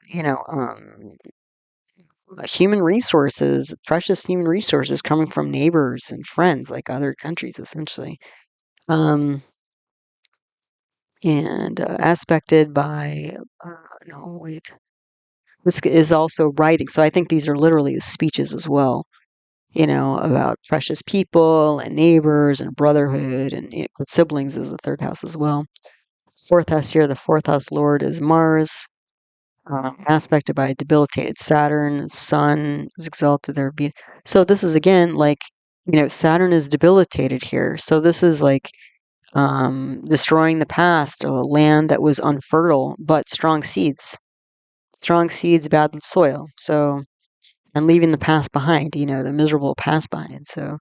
you know, um, human resources, precious human resources coming from neighbors and friends, like other countries, essentially. Um, and aspected by, no, wait, this is also writing. So I think these are literally the speeches as well, about precious people and neighbors and brotherhood and siblings is the third house as well. Fourth house here, the fourth house lord is Mars, aspected by a debilitated Saturn. Sun is exalted there. So this is again like, Saturn is debilitated here. So this is like destroying the past, a land that was unfertile, but strong seeds, bad soil. So, and leaving the past behind, the miserable past behind. So,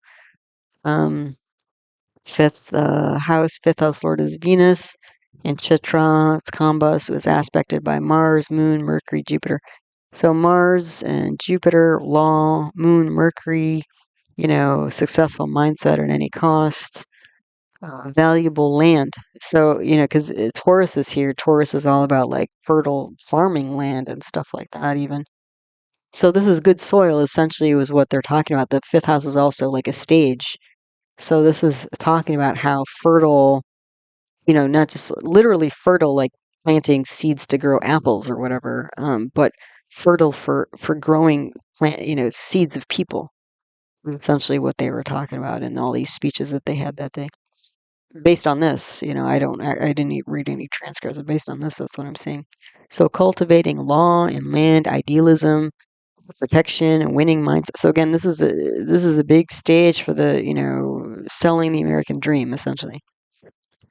um, fifth house lord is Venus. And Chitra, its combus, was aspected by Mars, Moon, Mercury, Jupiter. So Mars and Jupiter, law, Moon, Mercury, successful mindset at any cost, valuable land. So, because Taurus is here, Taurus is all about like fertile farming land and stuff like that, even. So this is good soil, essentially, was what they're talking about. The fifth house is also like a stage. So this is talking about how fertile, not just literally fertile, like planting seeds to grow apples or whatever, but fertile for growing seeds of people. Essentially, what they were talking about in all these speeches that they had that day. Based on this, I didn't read any transcripts, but based on this, that's what I'm saying. So cultivating law and land, idealism, protection, and winning mindset. So again, this is a big stage for the selling the American dream, essentially.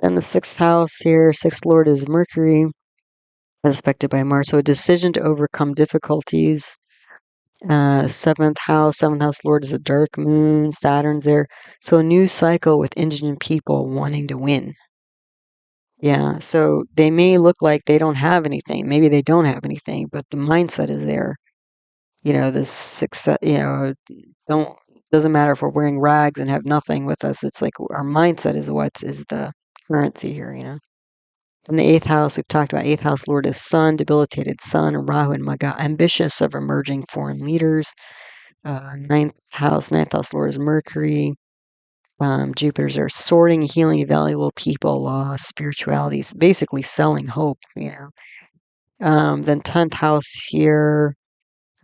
And the sixth house here, sixth lord is Mercury, aspected by Mars. So a decision to overcome difficulties. Seventh house lord is a dark moon. Saturn's there. So a new cycle with indigenous people wanting to win. Yeah, so they may look like they don't have anything. Maybe they don't have anything, but the mindset is there. This success, don't doesn't matter if we're wearing rags and have nothing with us. It's like our mindset is the currency here. In the eighth house, we've talked about eighth house lord is Sun, debilitated Sun, Rahu and Maga, ambitious of emerging foreign leaders. Ninth house lord is Mercury. Jupiter's there, sorting, healing valuable people, law, spirituality, basically selling hope. Then 10th house here,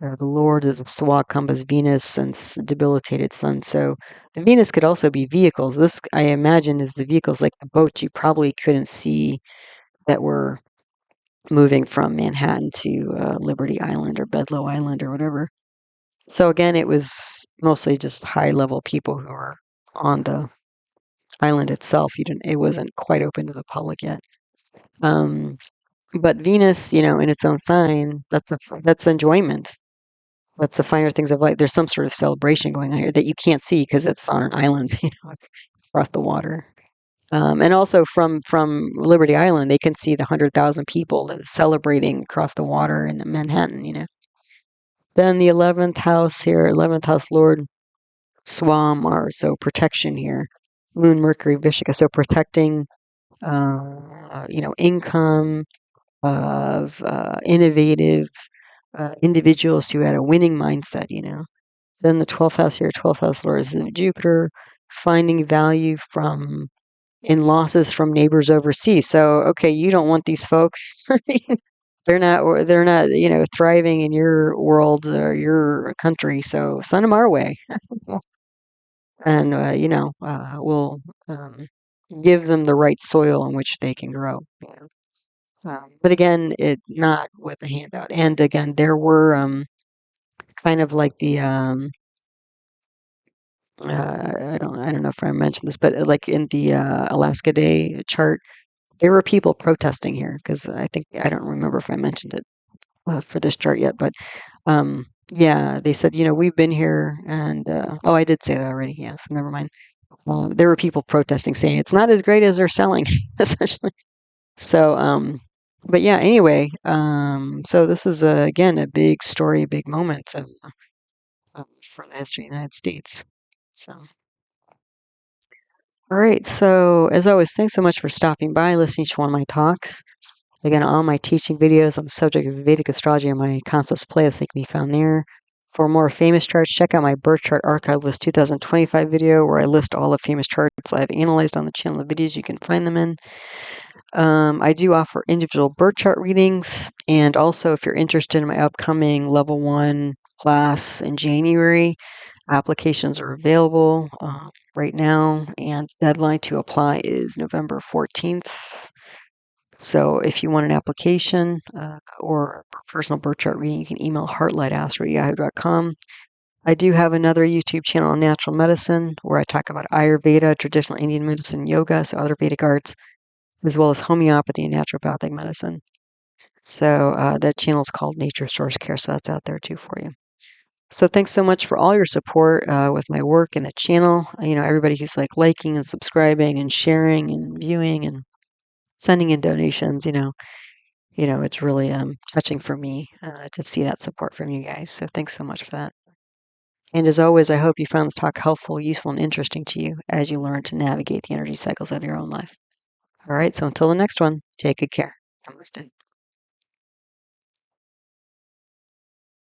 the Lord is a Swag Compass Venus and debilitated Sun. So the Venus could also be vehicles. This, I imagine, is the vehicles like the boat you probably couldn't see that were moving from Manhattan to Liberty Island or Bedloe Island or whatever. So again, it was mostly just high-level people who were on the island itself. It wasn't quite open to the public yet. But Venus, in its own sign, that's enjoyment. That's the finer things of life. There's some sort of celebration going on here that you can't see because it's on an island, across the water. And also from Liberty Island, they can see the 100,000 people that are celebrating across the water in Manhattan. Then the 11th house here, 11th house Lord, Swam, or so protection here. Moon, Mercury, Vishaka, so protecting, income of innovative individuals who had a winning mindset. Then the 12th house here, 12th house Lord is Jupiter, finding value in losses from neighbors overseas. So, okay, you don't want these folks. they're not, thriving in your world or your country. So send them our way. and will give them the right soil in which they can grow. But again, it not with a handout. And again, there were kind of like the I don't know if I mentioned this, but like in the Alaska Day chart, there were people protesting here because I don't remember if I mentioned it for this chart yet, but yeah, they said, we've been here, and oh, I did say that already. Yeah, so never mind. There were people protesting, saying it's not as great as they're selling, essentially. So, but yeah, anyway, so this is again a big story, a big moment for the history of the United States. So, all right. So, as always, thanks so much for stopping by, listening to one of my talks. Again, all my teaching videos on the subject of Vedic astrology and my concepts playlist, they can be found there. For more famous charts, check out my birth chart archive list 2025 video, where I list all the famous charts I've analyzed on the channel, the videos you can find them in. I do offer individual birth chart readings, and also if you're interested in my upcoming level 1 class in January, applications are available right now, and deadline to apply is November 14th. So if you want an application or a personal birth chart reading, you can email heartlightastro@yahoo.com. I do have another YouTube channel on natural medicine where I talk about Ayurveda, traditional Indian medicine, yoga, so other Vedic arts, as well as homeopathy and naturopathic medicine. So that channel is called Nature Source Care, so that's out there too for you. So thanks so much for all your support with my work and the channel. Everybody who's like liking and subscribing and sharing and viewing and sending in donations, it's really touching for me to see that support from you guys. So thanks so much for that. And as always, I hope you found this talk helpful, useful, and interesting to you as you learn to navigate the energy cycles of your own life. All right, so until the next one, take good care. Namaste.